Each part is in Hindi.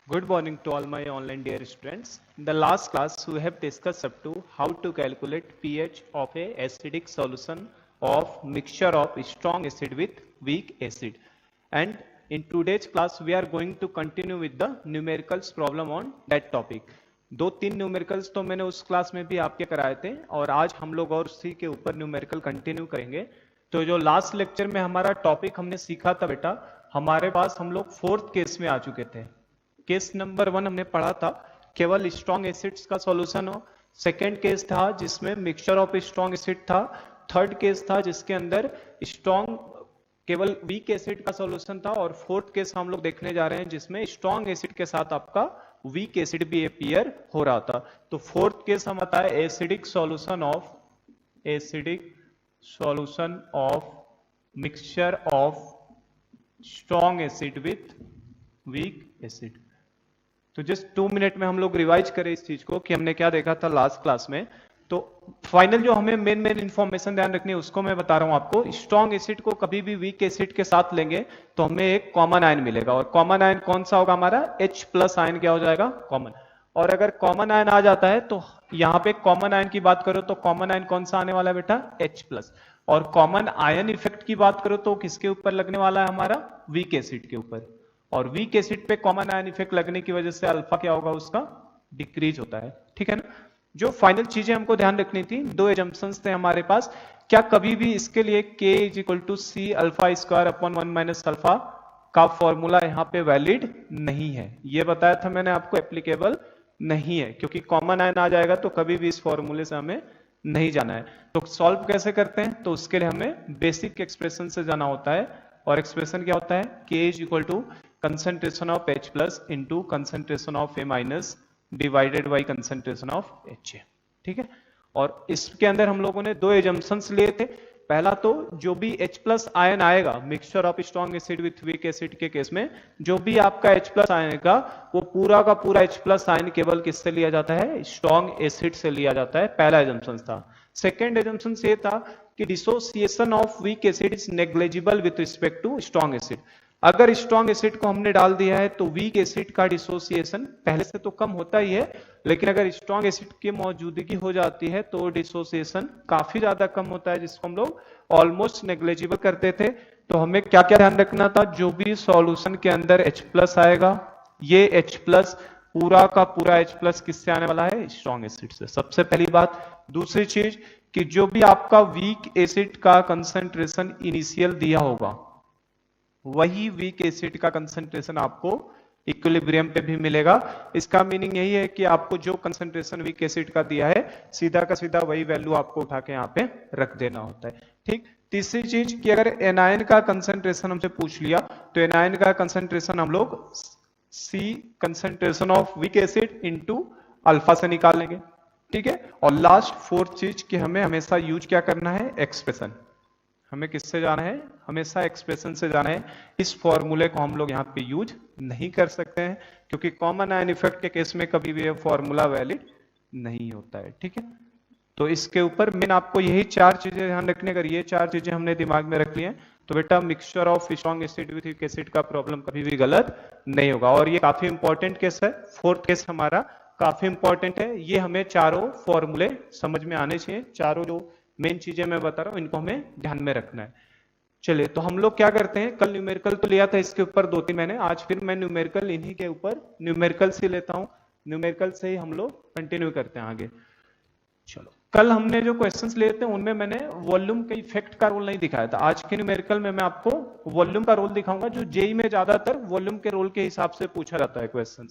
Good morning to all my online dear students. In the last class, we have discussed up to how to calculate pH of a acidic solution of mixture of strong acid with weak acid. And in today's class, we are going to continue with the numericals problem on that topic. दो तीन न्यूमेरिकल्स तो मैंने उस क्लास में भी आपके कराए थे और आज हम लोग और उसी के ऊपर न्यूमेरिकल कंटिन्यू करेंगे। तो जो लास्ट लेक्चर में हमारा टॉपिक हमने सीखा था बेटा, हमारे पास हम लोग फोर्थ केस में आ चुके थे। केस नंबर 1 हमने पढ़ा था केवल स्ट्रॉन्ग एसिड्स का सॉल्यूशन हो। सेकेंड केस था जिसमें मिक्सचर ऑफ स्ट्रॉन्ग एसिड था। थर्ड केस था जिसके अंदर स्ट्रॉन्ग केवल वीक एसिड का सॉल्यूशन था। और फोर्थ केस हम लोग देखने जा रहे हैं जिसमें स्ट्रॉन्ग एसिड के साथ आपका वीक एसिड भी अपीयर हो रहा था। तो फोर्थ केस हम आता है acidic solution of mixture of strong acid with weak acid. तो जस्ट 2 मिनट में हम लोग रिवाइज करें इस चीज को कि हमने क्या देखा था लास्ट क्लास में। तो फाइनल जो हमें मेन इंफॉर्मेशन ध्यान रखनी है उसको मैं बता रहा हूं आपको। स्ट्रॉन्ग एसिड को कभी भी वीक एसिड के साथ लेंगे तो हमें एक कॉमन आयन मिलेगा और कॉमन आयन कौन सा होगा हमारा H+ आयन क्या हो जाएगा कॉमन। और अगर कॉमन आयन आ जाता है तो यहाँ पे कॉमन आयन की बात करो तो कॉमन आयन कौन सा आने वाला है बेटा H+। और कॉमन आयन इफेक्ट की बात करो तो किसके ऊपर लगने वाला है हमारा वीक एसिड के ऊपर। और वीक एसिड पे कॉमन आयन इफेक्ट लगने की वजह से अल्फा क्या होगा उसका डिक्रीज होता है। ठीक है ना। जो फाइनल चीजें हमको ध्यान रखनी थी, दो एजम्पशंस थे हमारे पास। क्या कभी भी इसके लिए K = C α²/1 - अल्फा का फॉर्मूला यहाँ पे वैलिड नहीं है, ये बताया था मैंने आपको, एप्लीकेबल नहीं है क्योंकि कॉमन आयन आ जाएगा तो कभी भी इस फॉर्मूले से हमें नहीं जाना है। तो सॉल्व कैसे करते हैं, तो उसके लिए हमें बेसिक एक्सप्रेशन से जाना होता है। और एक्सप्रेशन क्या होता है, K = concentration of H+ into concentration of A- divided by concentration of Ha। ठीक है। और इसके अंदर हम लोगों ने दो एजम्पशंस लिए थे। पहला तो जो भी H+ आयन आएगा mixture of strong acid with weak acid के केस में, जो भी आपका H+ आएगा वो पूरा का पूरा H+ आयन केवल किससे लिया जाता है, स्ट्रॉन्ग एसिड से लिया जाता है। पहला एजम्पशन था। सेकेंड एजम्पशन ये था कि dissociation of weak acid is negligible with respect to strong acid. अगर स्ट्रॉन्ग एसिड को हमने डाल दिया है तो वीक एसिड का डिसोसिएशन पहले से तो कम होता ही है, लेकिन अगर स्ट्रॉन्ग एसिड की मौजूदगी हो जाती है तो डिसोसिएशन काफी ज्यादा कम होता है, जिसको हम लोग ऑलमोस्ट नेग्लिजिबल करते थे। तो हमें क्या क्या ध्यान रखना था, जो भी सॉल्यूशन के अंदर H+ आएगा, ये H+ पूरा का पूरा H+ किससे आने वाला है, स्ट्रॉन्ग एसिड से, सबसे पहली बात। दूसरी चीज कि जो भी आपका वीक एसिड का कंसंट्रेशन इनिशियल दिया होगा वही वीक एसिड का कंसंट्रेशन आपको इक्विलिब्रियम पे भी मिलेगा। इसका मीनिंग यही है कि आपको जो कंसंट्रेशन वीक एसिड का दिया है सीधा का सीधा वही वैल्यू आपको उठा के यहाँ पे रख देना होता है। ठीक। तीसरी चीज कि अगर एनायन का कंसंट्रेशन हमसे पूछ लिया तो एनायन का कंसंट्रेशन हम लोग C concentration of weak acid into alpha से निकाल लेंगे। ठीक है। और लास्ट फोर्थ चीज कि हमें हमेशा यूज क्या करना है, एक्सप्रेशन। हमें किससे जाना है, हमेशा एक्सप्रेशन से जाना है। इस फॉर्मूले को हम लोग यहाँ पे यूज नहीं कर सकते हैं क्योंकि कॉमन आयन इफेक्ट के केस में कभी भी ये फॉर्मूला वैलिड नहीं होता है। ठीक है। तो इसके ऊपर मेन आपको यही 4 चीजें ध्यान रखने, अगर ये 4 चीजें हमने दिमाग में रख ली हैं तो बेटा mixture of strong acid with weak acid का प्रॉब्लम कभी भी गलत नहीं होगा। और ये काफी इंपॉर्टेंट केस है, फोर्थ केस हमारा काफी इंपॉर्टेंट है। ये हमें चारों फॉर्मूले समझ में आने चाहिए, चारों जो मेन चीजें मैं बता रहा हूं इनको हमें ध्यान में रखना है। चलिए, तो हम लोग क्या करते हैं, कल न्यूमेरिकल तो लिया था इसके ऊपर 2-3 मैंने, आज फिर मैं न्यूमेरिकल इन्हीं के ऊपर न्यूमेरिकल से लेता हूं, न्यूमेरिकल से ही हम लोग कंटिन्यू करते हैं आगे। चलो, कल हमने जो क्वेश्चंस लिए थे उनमें मैंने वॉल्यूम के इफेक्ट का रोल नहीं दिखाया था। आज के न्यूमेरिकल में मैं आपको वॉल्यूम का रोल दिखाऊंगा, जो जेई में ज्यादातर वॉल्यूम के रोल के हिसाब से पूछा जाता है क्वेश्चन।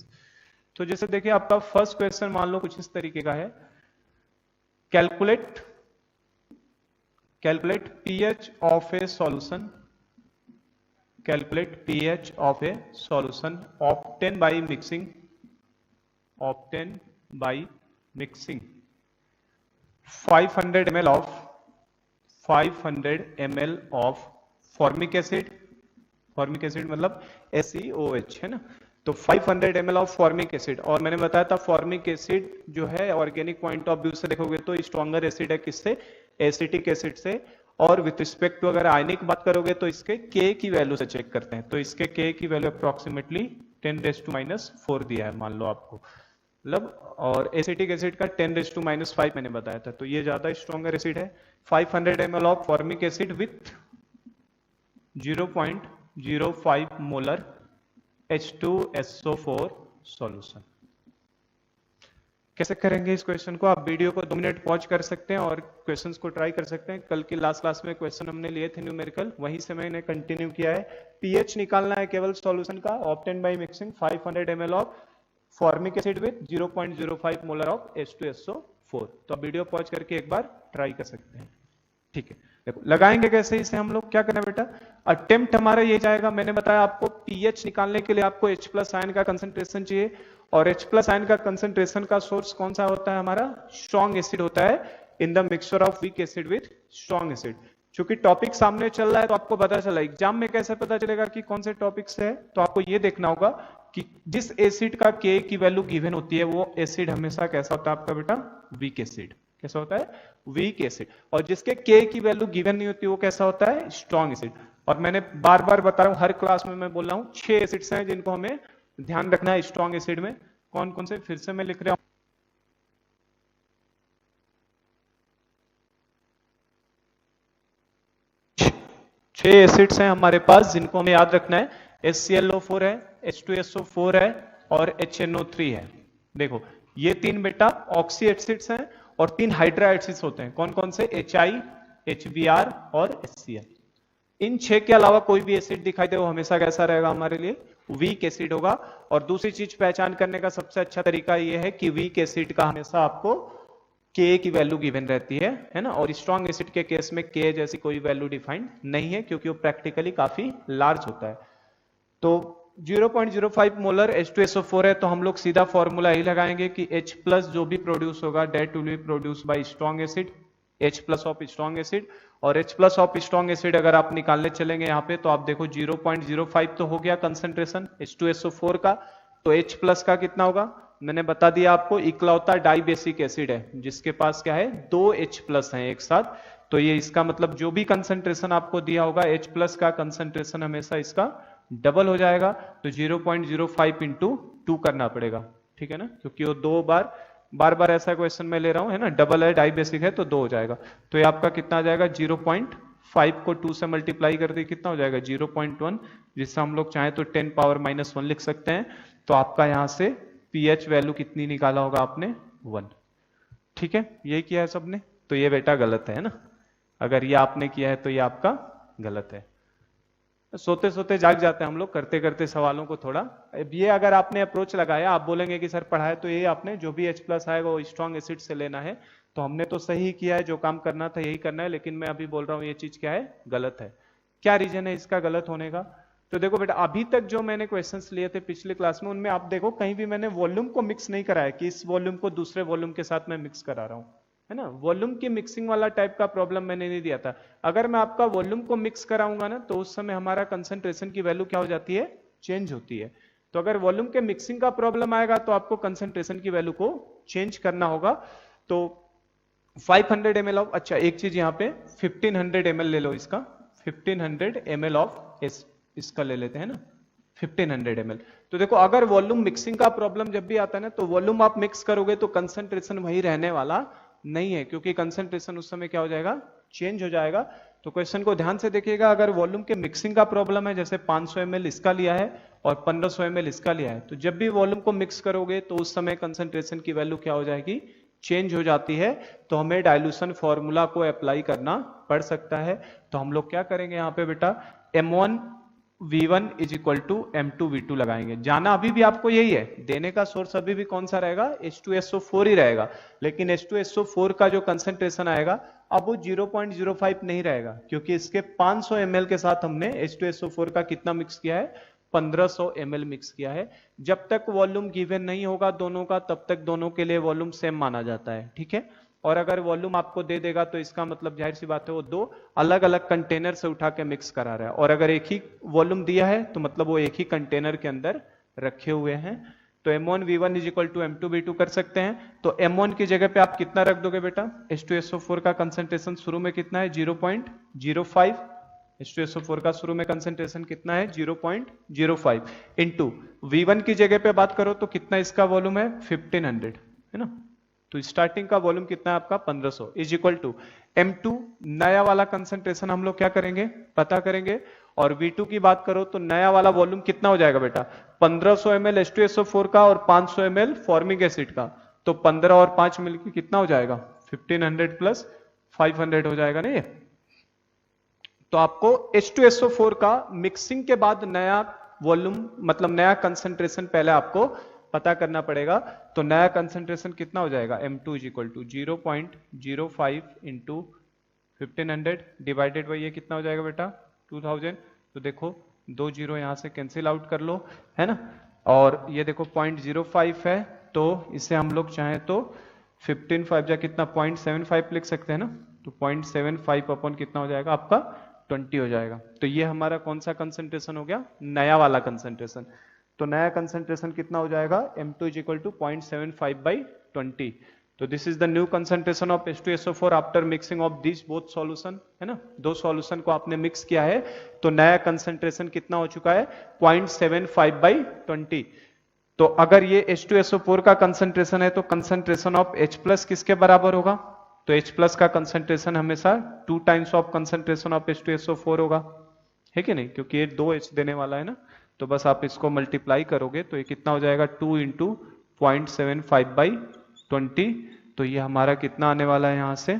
तो जैसे देखिए आपका फर्स्ट क्वेश्चन मान लो कुछ इस तरीके का है, calculate pH of a solution, calculate pH of a solution obtained by mixing 500 ml of formic acid मतलब SeOH है ना। तो 500 ml ऑफ फॉर्मिक एसिड, और मैंने बताया था फॉर्मिक एसिड जो है ऑर्गेनिक पॉइंट ऑफ व्यू से देखोगे तो स्ट्रॉन्गर एसिड है, किससे, एसिटिक एसिड से। और विथ रिस्पेक्ट टू अगर आयनिक बात करोगे तो इसके K की वैल्यू से चेक करते हैं, तो इसके K की वैल्यू अप्रोक्सीमेटली 10⁻⁴ दिया है मान लो आपको, मतलब, और एसिटिक एसिड का 10⁻⁵ मैंने बताया था, तो ये ज्यादा स्ट्रॉन्गर एसिड है। 500 ml of formic acid with 0.05 molar H2SO4 solution. कैसे करेंगे इस क्वेश्चन को? आप वीडियो को 2 मिनट पॉज कर सकते हैं और क्वेश्चंस को ट्राई कर सकते हैं। कल की लास्ट क्लास में क्वेश्चन हमने लिए थे न्यूमेरिकल, वहीं से मैंने कंटिन्यू किया है। पीएच निकालना है केवल सॉल्यूशन का, obtain by mixing 500 ml of formic acid with 0.05 molar of H2SO4। तो आप वीडियो पॉज करके एक बार ट्राई कर सकते हैं। ठीक है, देखो लगाएंगे कैसे इसे हम लोग, क्या करना बेटा, अटेम्प्ट हमारा ये जाएगा, मैंने बताया आपको पीएच निकालने के लिए आपको H+ आयन का कंसंट्रेशन चाहिए, और H+ आयन का कंसंट्रेशन का सोर्स कौन सा होता है हमारा? स्ट्रॉन्ग एसिड होता है in the mixture of weak acid with strong acid. चूंकि टॉपिक सामने चल रहा है तो आपको पता चला, एग्जाम में कैसे पता चलेगा कि कौन से टॉपिक से है? तो आपको ये देखना होगा कि जिस एसिड का K की वैल्यू गिवन होती है वो एसिड हमेशा कैसा होता है आपका बेटा? Weak acid. कैसा होता है? Week acid. और जिसके K की वैल्यू गिवन नहीं होती वो कैसा होता है? Strong acid. और मैंने बार बार बता रहा हूं, हर क्लास में मैं बोल रहा हूं 6 एसिड्स हैं जिनको हमें ध्यान रखना है स्ट्रॉन्ग एसिड में। कौन कौन से? फिर से मैं लिख रहा हूं, 6 एसिड्स हैं हमारे पास जिनको हमें याद रखना है। HClO4 है, H2SO4 है और HNO3 है। देखो ये 3 बेटा ऑक्सी एसिड्स हैं और 3 हाइड्रा एसिड्स होते हैं। कौन कौन से? HI, HBr और HCl। इन 6 के अलावा कोई भी एसिड दिखाई दे वो हमेशा कैसा रहेगा हमारे लिए? वीक एसिड होगा। और दूसरी चीज पहचान करने का सबसे अच्छा तरीका यह है कि वीक एसिड का हमेशा आपको K की वैल्यू गिवन रहती है ना, और स्ट्रॉन्ग एसिड के केस में K जैसी कोई वैल्यू डिफाइंड नहीं है क्योंकि वो प्रैक्टिकली काफी लार्ज होता है। तो 0.05 मोलर H2SO4 है, तो हम लोग सीधा फॉर्मूला ही लगाएंगे कि H+ जो भी प्रोड्यूस होगा that will be produce by strong acid, H+ of strong acid. और H+ ऑफ स्ट्रॉन्ग एसिड अगर आप निकालने चलेंगे यहाँ पे तो आप देखो 0.05 तो हो गया कंसंट्रेशन H2SO4 का, तो H+ का कितना होगा? मैंने बता दिया आपको, इकलौता डाइबेसिक एसिड है जिसके पास क्या है? 2 H+ हैं एक साथ। तो ये इसका मतलब जो भी कंसंट्रेशन आपको दिया होगा H+ का कंसंट्रेशन हमेशा इसका डबल हो जाएगा। तो 0.05 इंटू 2 करना पड़ेगा, ठीक है ना, क्योंकि वो 2 बार ऐसा क्वेश्चन में ले रहा हूं, है ना, डबल है, डाइबेसिक है तो 2 हो जाएगा। तो ये आपका कितना आ जाएगा? 0.5 को 2 से मल्टीप्लाई कर दे कितना हो जाएगा? 0.1, जिससे हम लोग चाहे तो 10⁻⁻1 लिख सकते हैं। तो आपका यहां से पीएच वैल्यू कितनी निकाला होगा आपने? 1। ठीक है, यही किया है सबने, तो ये बेटा गलत है ना। अगर ये आपने किया है तो ये आपका गलत है। सोते सोते जाग जाते हैं हम लोग करते करते सवालों को थोड़ा। ये अगर आपने अप्रोच लगाया, आप बोलेंगे कि सर पढ़ाए तो ये आपने जो भी H+ आएगा वो स्ट्रॉन्ग एसिड से लेना है, तो हमने तो सही किया है, जो काम करना था यही करना है। लेकिन मैं अभी बोल रहा हूँ ये चीज क्या है? गलत है। क्या रीजन है इसका गलत होने का? तो देखो बेटा, अभी तक जो मैंने क्वेश्चंस लिए थे पिछले क्लास में, उनमें आप देखो कहीं भी मैंने वॉल्यूम को मिक्स नहीं कराया कि इस वॉल्यूम को दूसरे वॉल्यूम के साथ मैं मिक्स करा रहा हूं, है ना। वॉल्यूम की मिक्सिंग वाला टाइप का प्रॉब्लम मैंने नहीं दिया था। अगर मैं आपका वॉल्यूम को मिक्स कराऊंगा ना तो उस समय हमारा कंसंट्रेशन की वैल्यू क्या हो जाती है? चेंज होती है। तो अगर वॉल्यूम के मिक्सिंग का प्रॉब्लम आएगा तो आपको कंसंट्रेशन की वैल्यू को चेंज करना होगा। तो 500 ml ऑफ, अच्छा एक चीज यहाँ पे 1500 ml ले लो इसका, 1500 ml ऑफ इसका ले लेते हैं ना, 1500 ml। तो देखो अगर वॉल्यूम मिक्सिंग का प्रॉब्लम जब भी आता है ना तो वॉल्यूम आप मिक्स करोगे तो कंसंट्रेशन वही रहने वाला नहीं है, क्योंकि कंसंट्रेशन उस समय क्या हो जाएगा? चेंज हो जाएगा। तो क्वेश्चन को ध्यान से देखिएगा, अगर वॉल्यूम के मिक्सिंग का प्रॉब्लम है, जैसे 500 ml इसका लिया है और 1500 ml इसका लिया है, तो जब भी वॉल्यूम को मिक्स करोगे तो उस समय कंसंट्रेशन की वैल्यू क्या हो जाएगी? चेंज हो जाती है। तो हमें डाइल्यूशन फॉर्मूला को अप्लाई करना पड़ सकता है। तो हम लोग क्या करेंगे यहाँ पे बेटा? M1V1 is equal to M2V2 लगाएंगे। जाना अभी भी आपको यही है, देने का सोर्स अभी भी कौन सा रहेगा? H2SO4 ही रहेगा। लेकिन H2SO4 का जो कंसंट्रेशन आएगा अब वो 0.05 नहीं रहेगा, क्योंकि इसके 500 ml के साथ हमने H2SO4 का कितना मिक्स किया है? 1500 ml मिक्स किया है। जब तक वॉल्यूम गिवन नहीं होगा दोनों का, तब तक दोनों के लिए वॉल्यूम सेम माना जाता है, ठीक है। और अगर वॉल्यूम आपको दे देगा तो इसका मतलब जाहिर सी बात है वो 2 अलग अलग कंटेनर से उठा के मिक्स करा रहा है, और अगर एक ही वॉल्यूम दिया है तो मतलब वो एक ही कंटेनर के अंदर रखे हुए हैं। तो M1V1 is equal to M2V2 कर सकते हैं। तो M1 की जगह पे आप कितना रख दोगे बेटा? H2SO4 का कंसंट्रेशन शुरू में कितना है? 0.05, H2SO4 का शुरू में कंसेंट्रेशन कितना है 0.05 इंटू V1 की जगह पे बात करो तो कितना इसका वॉल्यूम है 1500 है ना। तो स्टार्टिंग का वॉल्यूम कितना है आपका 1500 इज इक्वल टू M2 नया वाला कंसेंट्रेशन हम लोग क्या करेंगे पता करेंगे, और V2 की बात करो तो नया वाला वॉल्यूम कितना हो जाएगा बेटा 1500 ml H2SO4 का और 500 ml फॉर्मिक एसिड का, तो 15 और 5 मिलकर कितना हो जाएगा 1500 प्लस 500 हो जाएगा ना ये। तो आपको H2SO4 का मिक्सिंग के बाद नया वॉल्यूम मतलब नया कंसेंट्रेशन पहले आपको पता करना पड़ेगा। तो नया कंसेंट्रेशन कितना हो जाएगा M2 is equal to 0.05 into 1500 divided by ये कितना हो जाएगा बेटा 2000। तो देखो 2 जीरो यहां से कैंसिल आउट कर लो है ना, और ये देखो 0.05 है तो इसे हम लोग चाहें तो 15 कितना 0.75 लिख सकते हैं ना, तो 0.75 अपॉन कितना हो जाएगा आपका 20 हो जाएगा। तो ये हमारा कौन सा कंसेंट्रेशन हो गया नया वाला कंसेंट्रेशन। तो नया कंसेंट्रेशन कितना हो जाएगा M2 इज इक्वल टू 0.75/20। तो this is the new concentration of H2SO4 after mixing of this both solution है ना, दो सॉल्यूशन को आपने मिक्स किया है तो नया कंसेंट्रेशन कितना हो चुका है 0.75/20। तो अगर ये H2SO4 का कंसेंट्रेशन है तो कंसेंट्रेशन ऑफ H प्लस किसके बराबर होगा, तो H प्लस का कंसेंट्रेशन हमेशा 2 times of concentration of H2SO4 होगा है कि नहीं, क्योंकि ये 2 H देने वाला है ना। तो बस आप इसको मल्टीप्लाई करोगे तो ये कितना हो जाएगा 2 इंटू 0.75/20। तो ये हमारा कितना आने वाला है यहां से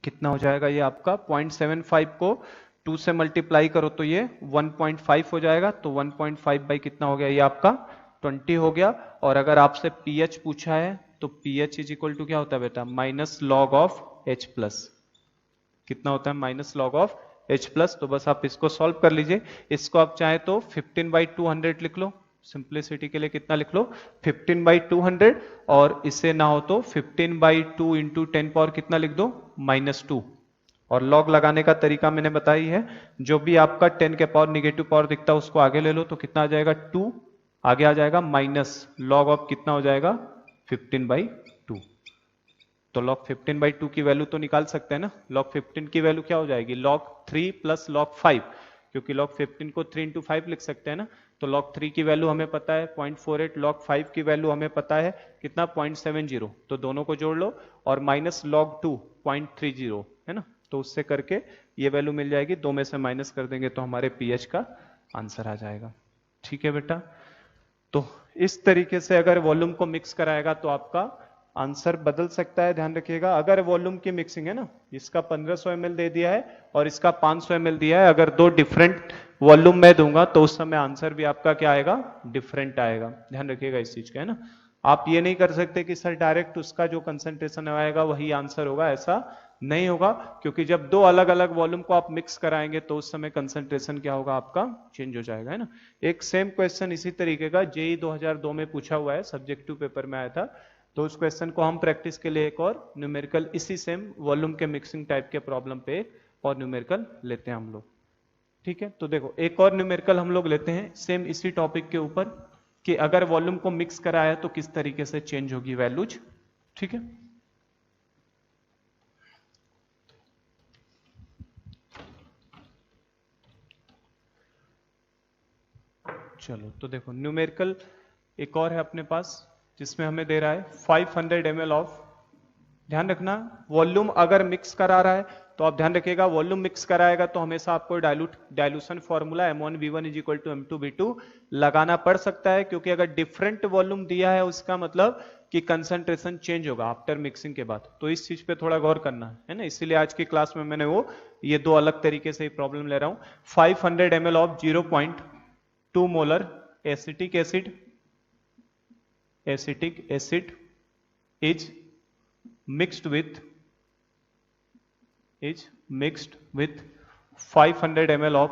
कितना हो जाएगा ये आपका 0.75 को 2 से मल्टीप्लाई करो तो ये 1.5 हो जाएगा। तो 1.5 बाई कितना हो गया ये आपका 20 हो गया। और अगर आपसे pH पूछा है तो pH इज इक्वल टू क्या होता है बेटा minus log of H plus, कितना होता है minus log of H plus. तो बस आप इसको सॉल्व कर लीजिए, इसको आप चाहे तो 15/200 लिख लो, सिंप्लिसिटी के लिए कितना लिख लो 15/200, और इससे ना हो तो 15/2 इंटू 10 पावर कितना लिख दो -2। और लॉग लगाने का तरीका मैंने बताई है, जो भी आपका 10 के पावर निगेटिव पावर दिखता है उसको आगे ले लो तो कितना आ जाएगा 2, आगे आ जाएगा माइनस लॉग ऑफ कितना हो जाएगा 15/2। तो log 15/2 की वैल्यू तो निकाल सकते हैं ना, log 15 की वैल्यू क्या हो जाएगी log 3 प्लस log 5, क्योंकि log 15 को 3 इंटू 5 लिख सकते हैं ना। तो log 3 की वैल्यू हमें पता है 0.48, log 5 की वैल्यू हमें पता है कितना 0.70, तो दोनों को जोड़ लो और माइनस log 2 0.30 है ना, तो उससे करके ये वैल्यू मिल जाएगी, दो में से माइनस कर देंगे तो हमारे pH का आंसर आ जाएगा। ठीक है बेटा, तो इस तरीके से अगर वॉल्यूम को मिक्स कराएगा तो आपका आंसर बदल सकता है, ध्यान रखिएगा। अगर वॉल्यूम की मिक्सिंग है ना, इसका 1500 ml दे दिया है और इसका 500 ml दिया है, अगर दो डिफरेंट वॉल्यूम में दूंगा तो उस समय आंसर भी आपका क्या आएगा डिफरेंट आएगा, ध्यान रखिएगा इस चीज का है ना। आप ये नहीं कर सकते कि सर डायरेक्ट उसका जो कंसंट्रेशन आएगा वही आंसर होगा, ऐसा नहीं होगा, क्योंकि जब दो अलग अलग वॉल्यूम को आप मिक्स कराएंगे तो उस समय कंसंट्रेशन क्या होगा आपका चेंज हो जाएगा है ना। एक सेम क्वेश्चन इसी तरीके का जेई 2002 में पूछा हुआ है, सब्जेक्टिव पेपर में आया था, तो उस क्वेश्चन को हम प्रैक्टिस के लिए एक और न्यूमेरिकल इसी सेम वॉल्यूम के मिक्सिंग टाइप के प्रॉब्लम पे और न्यूमेरिकल लेते हैं हम लोग। ठीक है, तो देखो एक और न्यूमेरिकल हम लोग लेते हैं सेम इसी टॉपिक के ऊपर कि अगर वॉल्यूम को मिक्स कराया तो किस तरीके से चेंज होगी वैल्यूज। ठीक है, चलो तो देखो न्यूमेरिकल एक और है अपने पास जिसमें हमें दे रहा है 500 ml ऑफ, ध्यान रखना वॉल्यूम अगर मिक्स करा रहा है तो आप ध्यान रखिएगा वॉल्यूम मिक्स कराएगा तो हमेशा आपको dilution formula M1V1 is equal to M2V2 लगाना पड़ सकता है, क्योंकि अगर डिफरेंट वॉल्यूम दिया है उसका मतलब कि कंसंट्रेशन चेंज होगा आफ्टर मिक्सिंग के बाद, तो इस चीज पे थोड़ा गौर करना है ना। इसीलिए आज की क्लास में मैंने वो ये दो अलग तरीके से प्रॉब्लम ले रहा हूं। 500 ml of 0.2 molar acetic acid is mixed with 500 ml of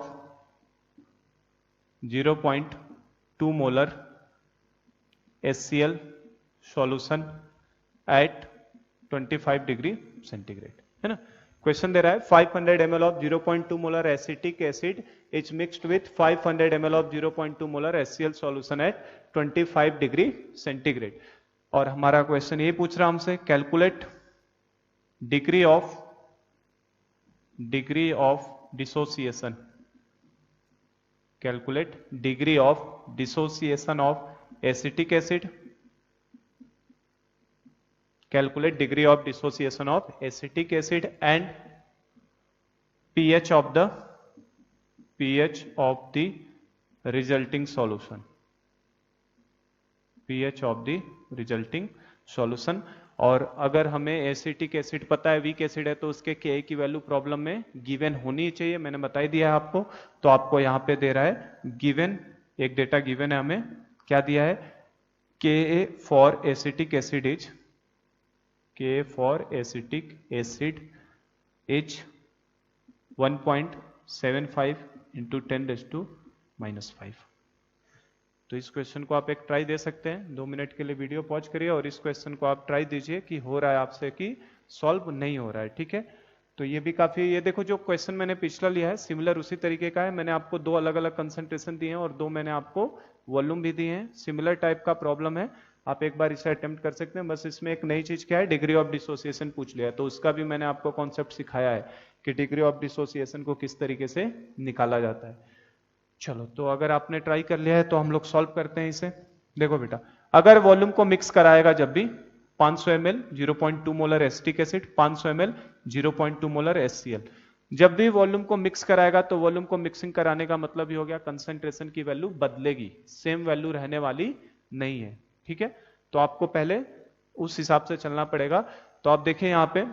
0.2 molar HCl solution at 25 degree centigrade है ना। क्वेश्चन दे रहा है 500 ml of 0.2 molar acetic acid is mixed with 500 ml of 0.2 molar HCl solution at 25 degree centigrade, और हमारा क्वेश्चन ये पूछ रहा हमसे calculate degree of dissociation, calculate degree of dissociation of acetic acid, calculate degree of dissociation of acetic acid and pH of the resulting solution, pH of the resulting solution। और अगर हमें एसिटिक एसिड पता है, वीक एसिड है, तो उसके Ka की वैल्यू प्रॉब्लम में गिवन होनी चाहिए, मैंने बता ही दिया है आपको। तो आपको यहां पे दे रहा है गिवन, एक डेटा गिवन है, हमें क्या दिया है, Ka for acetic acid is Ka for acetic acid is 1.75 into 10⁻⁵। तो इस क्वेश्चन को आप एक ट्राई दे सकते हैं, 2 मिनट के लिए वीडियो पॉज करिए और इस क्वेश्चन को आप ट्राई दीजिए कि हो रहा है आपसे कि सॉल्व नहीं हो रहा है, ठीक है। तो ये भी काफी, ये देखो जो क्वेश्चन मैंने पिछला लिया है सिमिलर उसी तरीके का है, मैंने आपको 2 अलग अलग कंसंट्रेशन दिए हैं और 2 मैंने आपको वॉल्यूम भी दिए हैं, सिमिलर टाइप का प्रॉब्लम है, आप एक बार इसे अटेम्प्ट कर सकते हैं। बस इसमें एक नई चीज क्या है, डिग्री ऑफ डिसोसिएशन पूछ लिया, तो उसका भी मैंने आपको कॉन्सेप्ट सिखाया है कि डिग्री ऑफ डिसोसिएशन को किस तरीके से निकाला जाता है। चलो, तो अगर आपने ट्राई कर लिया है तो हम लोग सॉल्व करते हैं इसे। देखो बेटा, अगर वॉल्यूम को मिक्स कराएगा जब भी 500 ml 0.2 molar acetic acid, 500 ml 0.2 molar HCl, जब भी वॉल्यूम को मिक्स कराएगा तो वॉल्यूम को मिक्सिंग कराने का मतलब ही हो गया कंसंट्रेशन की वैल्यू बदलेगी, सेम वैल्यू रहने वाली नहीं है, ठीक है। तो आपको पहले उस हिसाब से चलना पड़ेगा। तो आप देखें यहां पे,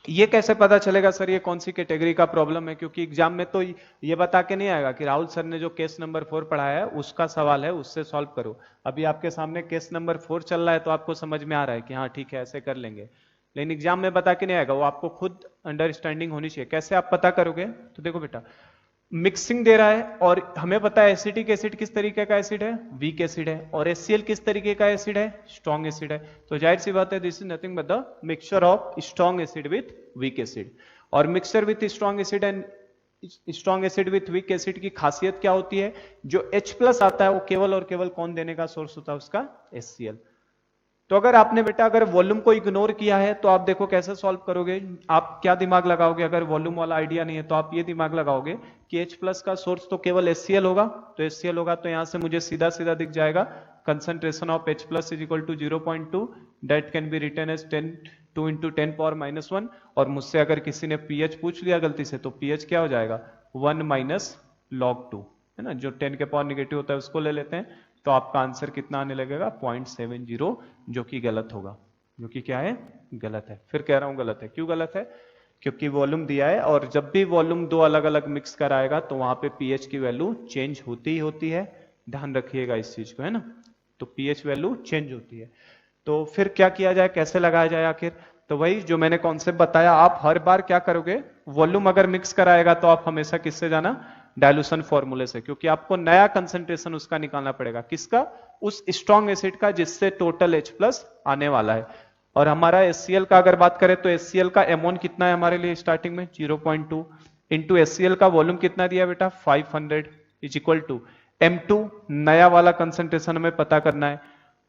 ये कैसे पता चलेगा सर ये कौन सी कैटेगरी का प्रॉब्लम है, क्योंकि एग्जाम में तो ये बता के नहीं आएगा कि राहुल सर ने जो केस नंबर 4 पढ़ाया है उसका सवाल है, उससे सॉल्व करो। अभी आपके सामने केस नंबर 4 चल रहा है तो आपको समझ में आ रहा है कि हाँ ठीक है ऐसे कर लेंगे, लेकिन एग्जाम में बता के नहीं आएगा, वो आपको खुद अंडरस्टैंडिंग होनी चाहिए। कैसे आप पता करोगे, तो देखो बेटा, मिक्सिंग दे रहा है और हमें पता है एसिटिक एसिड किस तरीके का एसिड है, वीक एसिड है, और HCl किस तरीके का एसिड है, स्ट्रॉन्ग एसिड है। तो जाहिर सी बात है this is nothing but the mixture of strong acid with weak acid. और mixture with strong acid and strong acid with weak acid की खासियत क्या होती है, जो H+ आता है वो केवल और केवल कौन देने का सोर्स होता है, उसका HCl। तो अगर आपने बेटा अगर वॉल्यूम को इग्नोर किया है तो आप देखो कैसे सॉल्व करोगे, आप क्या दिमाग लगाओगे, अगर वॉल्यूम वाला आइडिया नहीं है तो आप ये दिमाग लगाओगे कि H+ का सोर्स तो केवल HCl होगा, तो HCl होगा तो यहां से मुझे सीधा सीधा दिख जाएगा concentration of H+ is equal to 0.2, that can be written as 2 into 10⁻⁻1। और मुझसे अगर किसी ने pH पूछ लिया गलती से तो pH क्या हो जाएगा, 1 - log2, है ना, जो 10 के पावर नेगेटिव होता है उसको ले लेते हैं, तो आपका आंसर कितना आने लगेगा, 0.70, जो कि गलत होगा, जो कि क्या है, गलत है। फिर कह रहा हूं गलत है, क्यों गलत है, क्योंकि वॉल्यूम दिया है और जब भी वॉल्यूम 2 अलग अलग मिक्स कराएगा तो वहां पे pH की वैल्यू चेंज होती ही होती है, ध्यान रखिएगा इस चीज को, है ना। तो pH वैल्यू चेंज होती है। तो फिर क्या किया जाए, कैसे लगाया जाए आखिर, तो वही जो मैंने कॉन्सेप्ट बताया, आप हर बार क्या करोगे, वॉल्यूम अगर मिक्स कराएगा तो आप हमेशा किससे जाना, डायलूशन फॉर्मूले से, क्योंकि आपको नया कंसंट्रेशन उसका निकालना पड़ेगा, किसका, उस स्ट्रॉन्ग एसिड का जिससे टोटल H+ आने वाला है। और हमारा HCl का अगर बात करें तो HCl का एमोन कितना है हमारे लिए स्टार्टिंग में, 0.2 इंटू HCl का वॉल्यूम कितना दिया बेटा, 500 इज इक्वल टू M2, नया वाला कंसंट्रेशन हमें पता करना है।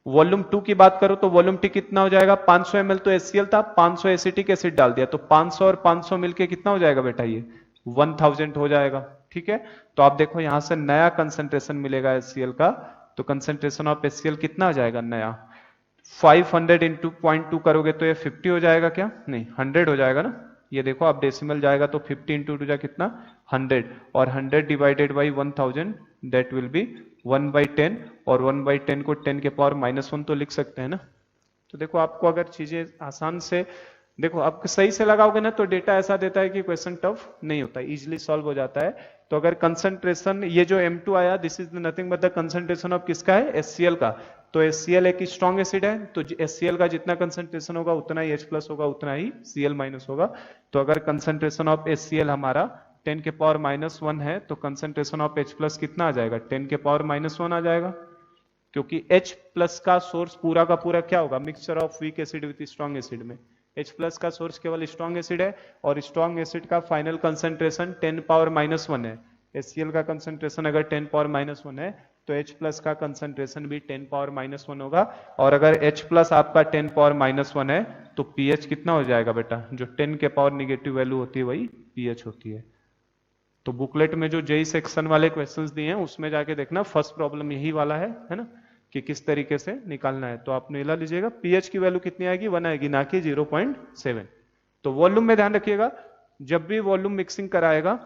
वॉल्यूम 2 की बात करो तो वॉल्यूम T कितना हो जाएगा, 500 ml तो HCl था, 500 एसिटिक एसिड डाल दिया, तो 500 और 500 मिलके कितना हो जाएगा बेटा, ये 1000 हो जाएगा, ठीक है। तो आप देखो यहां से नया कंसंट्रेशन मिलेगा HCl का, तो कंसंट्रेशन ऑफ HCl कितना हो जाएगा नया, 500 इंटू 0.2 करोगे तो ये 50 हो जाएगा, क्या नहीं 100 हो जाएगा ना, ये देखो आप डेसिमल जाएगा तो 50 इंटू 2 कितना 100, और 100 divided by 1000 that will be 1/10, और 1/10 को 10 के पावर -1 तो लिख सकते हैं ना। तो देखो आपको अगर चीजें आसान से, देखो आप सही से लगाओगे ना तो डेटा ऐसा देता है कि क्वेश्चन टफ नहीं होता, इजीली सॉल्व हो जाता है। तो अगर कंसंट्रेशन ये जो M2 आया, this is nothing but the concentration of किसका है, HCl का। तो HCl एक स्ट्रॉन्ग एसिड है, तो HCl का जितना कंसंट्रेशन होगा उतना ही H+ होगा, उतना ही Cl- होगा। तो अगर कंसंट्रेशन ऑफ HCl हमारा 10 के पावर -1 है तो कंसंट्रेशन ऑफ H+ कितना आ जाएगा, 10 के पावर -1 आ जाएगा, क्योंकि H+ का सोर्स पूरा का पूरा क्या होगा, mixture of weak acid with strong acid में H+ का सोर्स केवल स्ट्रॉन्ग एसिड है, और स्ट्रॉन्ग एसिड का फाइनल कंसंट्रेशन 10 पावर -1 है। HCl का कंसंट्रेशन अगर 10 पावर -1 है तो H+ का कंसंट्रेशन भी 10 पावर -1 होगा, और अगर H+ आपका 10 पावर -1 है तो pH कितना हो जाएगा बेटा, जो 10 के पावर नेगेटिव वैल्यू होती है वही pH होती है। तो बुकलेट में जो जेई सेक्शन वाले क्वेश्चंस दिए हैं उसमें जाके देखना, फर्स्ट प्रॉब्लम यही वाला है ना, कि किस तरीके से निकालना है। तो आप नीला लीजिएगा, पीएच की वैल्यू कितनी आएगी, 1 आएगी, ना कि 0.7। तो वॉल्यूम में ध्यान रखिएगा, जब भी वॉल्यूम मिक्सिंग कराएगा,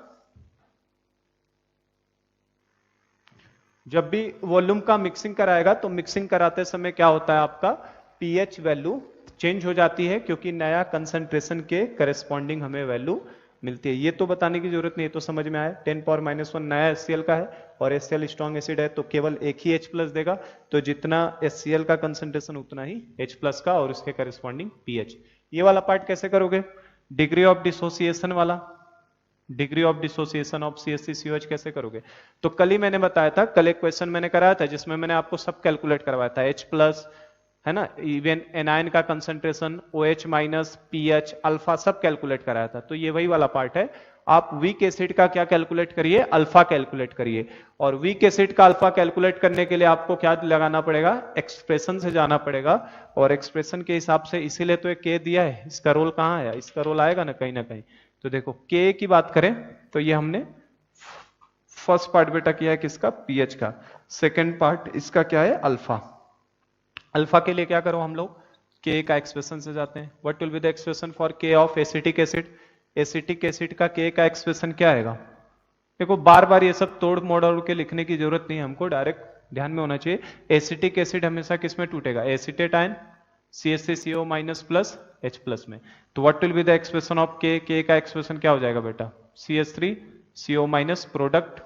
जब भी वॉल्यूम का मिक्सिंग कराएगा तो मिक्सिंग कराते समय क्या होता है, आपका पीएच वैल्यू चेंज हो जाती है, क्योंकि नया कंसंट्रेशन के करस्पॉन्डिंग हमें वैल्यू मिलती है। ये तो बताने की जरूरत नहीं है, तो समझ में आया। 10 पावर -1 नया HCl का है और HCl स्ट्रॉन्ग एसिड है, तो केवल एक ही H+ देगा, तो जितना HCl का कंसंट्रेशन उतना ही H+ का और उसके करस्पॉन्डिंग पीएच। ये वाला पार्ट कैसे करोगे, डिग्री ऑफ डिसोसिएशन वाला, degree of dissociation of CH3COH कैसे करोगे। तो कल ही मैंने बताया था, कल एक क्वेश्चन मैंने कराया था जिसमें मैंने आपको सब कैलकुलेट करवाया था, H+ है ना, इवन एनायन का concentration, OH minus, pH, alpha सब कैलकुलेट कराया था। तो ये वही वाला पार्ट है, आप वीक एसिड का क्या कैलकुलेट करिए, अल्फा कैलकुलेट करिए। और वीक एसिड का अल्फा कैलकुलेट करने के लिए आपको क्या लगाना पड़ेगा, एक्सप्रेशन से जाना पड़ेगा, और एक्सप्रेशन के हिसाब से, इसीलिए तो एक के दिया है, इसका रोल कहाँ है, इसका रोल आएगा ना कहीं। तो देखो के की बात करें तो ये हमने फर्स्ट पार्ट बेटा किया है किसका, पीएच का। सेकेंड पार्ट इसका क्या है, अल्फा। अल्फा के लिए क्या करो हम लोग, के का एक्सप्रेशन से जाते हैं। What will be the expression for K of acetic acid, acetic acid का के का एक्सप्रेशन क्या आएगा। देखो बार बार ये सब तोड़ मोड़ के लिखने की जरूरत नहीं है हमको, डायरेक्ट ध्यान में होना चाहिए। एसिटिक एसिड हमेशा किस में टूटेगा, acetate ion CH3CO minus plus H+ में। तो what will be the expression of के का एक्सप्रेशन क्या हो जाएगा बेटा, CH3CO माइनस प्रोडक्ट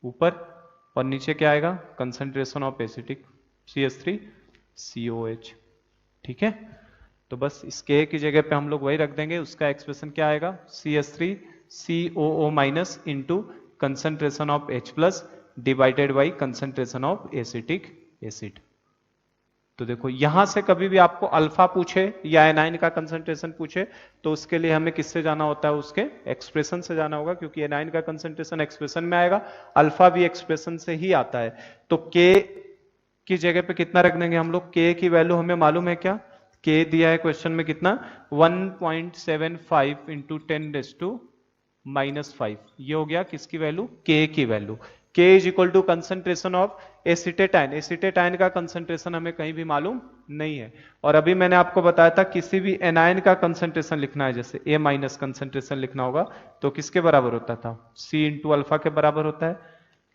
ऊपर, और नीचे क्या आएगा, कंसंट्रेशन ऑफ एसिटिक CH3COH। ठीक है, तो बस इस के की जगह पे हम लोग वही रख देंगे, उसका एक्सप्रेशन क्या आएगा, CH3COO minus into concentration of H+ divided by concentration of acetic acid. तो देखो यहां से कभी भी आपको अल्फा पूछे या एनाइन का कंसंट्रेशन पूछे तो उसके लिए हमें किससे जाना होता है, उसके एक्सप्रेशन से जाना होगा, क्योंकि एनाइन का कंसंट्रेशन एक्सप्रेशन में आएगा, अल्फा भी एक्सप्रेशन से ही आता है। तो के की जगह पे कितना रख देंगे हम लोग, के की वैल्यू हमें मालूम है क्या, के दिया है क्वेश्चन में कितना, 1.75 इंटू 10⁻⁻5। ये हो गया किसकी वैल्यू, के की value. K is equal to concentration of acetate ion. Acetate ion का कंसंट्रेशन हमें कहीं भी मालूम नहीं है। और अभी मैंने आपको बताया था किसी भी एनायन का कंसंट्रेशन लिखना है, जैसे A- कंसंट्रेशन लिखना होगा तो किसके बराबर होता था, C इंटू अल्फा के बराबर होता है।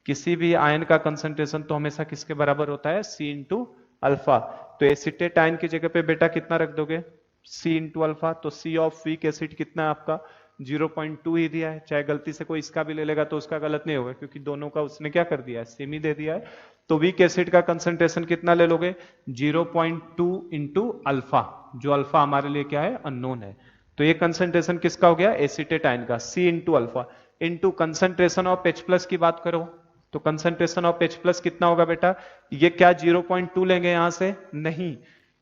किसी भी आयन का कंसंट्रेशन तो हमेशा किसके बराबर होता है, C इंटू अल्फा। तो एसिटेटाइन की जगह पे बेटा कितना रख दोगे, C इंटू अल्फा। तो C ऑफ वीक एसिड कितना है आपका, 0.2 ही दिया है। चाहे गलती से कोई इसका भी ले लेगा तो उसका गलत नहीं होगा, क्योंकि दोनों का उसने क्या कर दिया है, सेम ही दे दिया है। तो वीक एसिड का कंसंट्रेशन कितना ले लोगे, 0.2 इंटू अल्फा, जो अल्फा हमारे लिए क्या है, अननोन है। तो ये कंसंट्रेशन किसका हो गया, एसिटेटाइन का, C into alpha into concentration of H+ की बात करो तो कंसंट्रेशन ऑफ H+ कितना होगा बेटा, ये क्या 0.2 लेंगे यहां से, नहीं,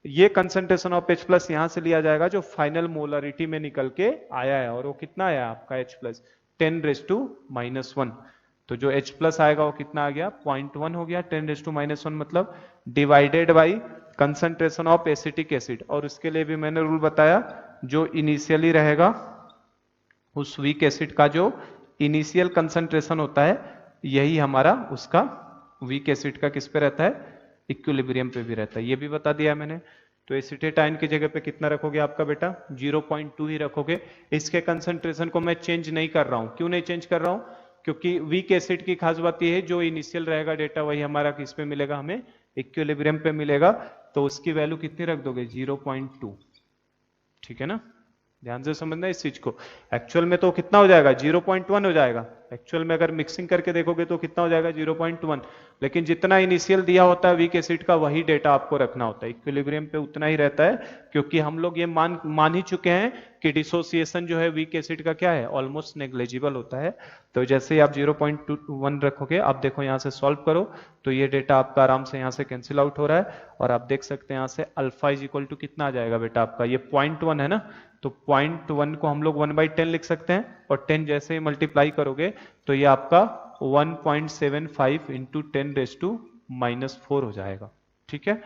ये कंसंट्रेशन ऑफ H+ यहां से लिया जाएगा जो फाइनल मोलरिटी में निकल के आया है, और वो कितना आया आपका H+, 10⁻⁻1। तो जो H+ आएगा वो कितना आ गया, 0.1 हो गया। 10⁻⁻1 मतलब divided by concentration of acetic acid. और उसके लिए भी मैंने रूल बताया, जो इनिशियली रहेगा उस वीक एसिड का जो इनिशियल कंसंट्रेशन होता है, यही हमारा उसका वीक एसिड का किस पे रहता है, इक्विलिब्रियम पे भी रहता है। ये भी बता दिया मैंने। तो एसिटेटाइन की जगह पे कितना रखोगे आपका बेटा, 0.2 ही रखोगे। इसके कंसंट्रेशन को मैं चेंज नहीं कर रहा हूं। क्यों नहीं चेंज कर रहा हूं, क्योंकि वीक एसिड की खास बात यह है, जो इनिशियल रहेगा डेटा वही हमारा किस पे मिलेगा, हमें इक्विलिब्रियम पे मिलेगा। तो उसकी वैल्यू कितनी रख दोगे, 0.2। ठीक है ना, ध्यान से समझना इस चीज को। एक्चुअल में तो कितना हो जाएगा, 0.1 हो जाएगा। एक्चुअल में अगर मिक्सिंग करके देखोगे तो कितना हो जाएगा, 0.1। लेकिन जितना इनिशियल दिया होता है वीक एसिड का, वही डेटा आपको रखना होता है। इक्विलिब्रियम पे उतना ही रहता है, क्योंकि हम लोग ये मान ही चुके हैं कि डिसोसिएशन जो है वीक एसिड का क्या है, ऑलमोस्ट नेग्लिजिबल होता है। तो जैसे ही आप 0.1 रखोगे, आप देखो यहाँ से सॉल्व करो तो ये डेटा आपका आराम से यहाँ से कैंसिल आउट हो रहा है। और आप देख सकते हैं यहाँ से अल्फा इज इक्वल टू कितना आ जाएगा बेटा आपका, ये 0.1 है ना, तो 0.1 को हम लोग 1/10 लिख सकते हैं, और 10 जैसे ही मल्टीप्लाई करोगे तो ये आपका 1.75 इंटू 10⁻⁻4 हो जाएगा। ठीक है,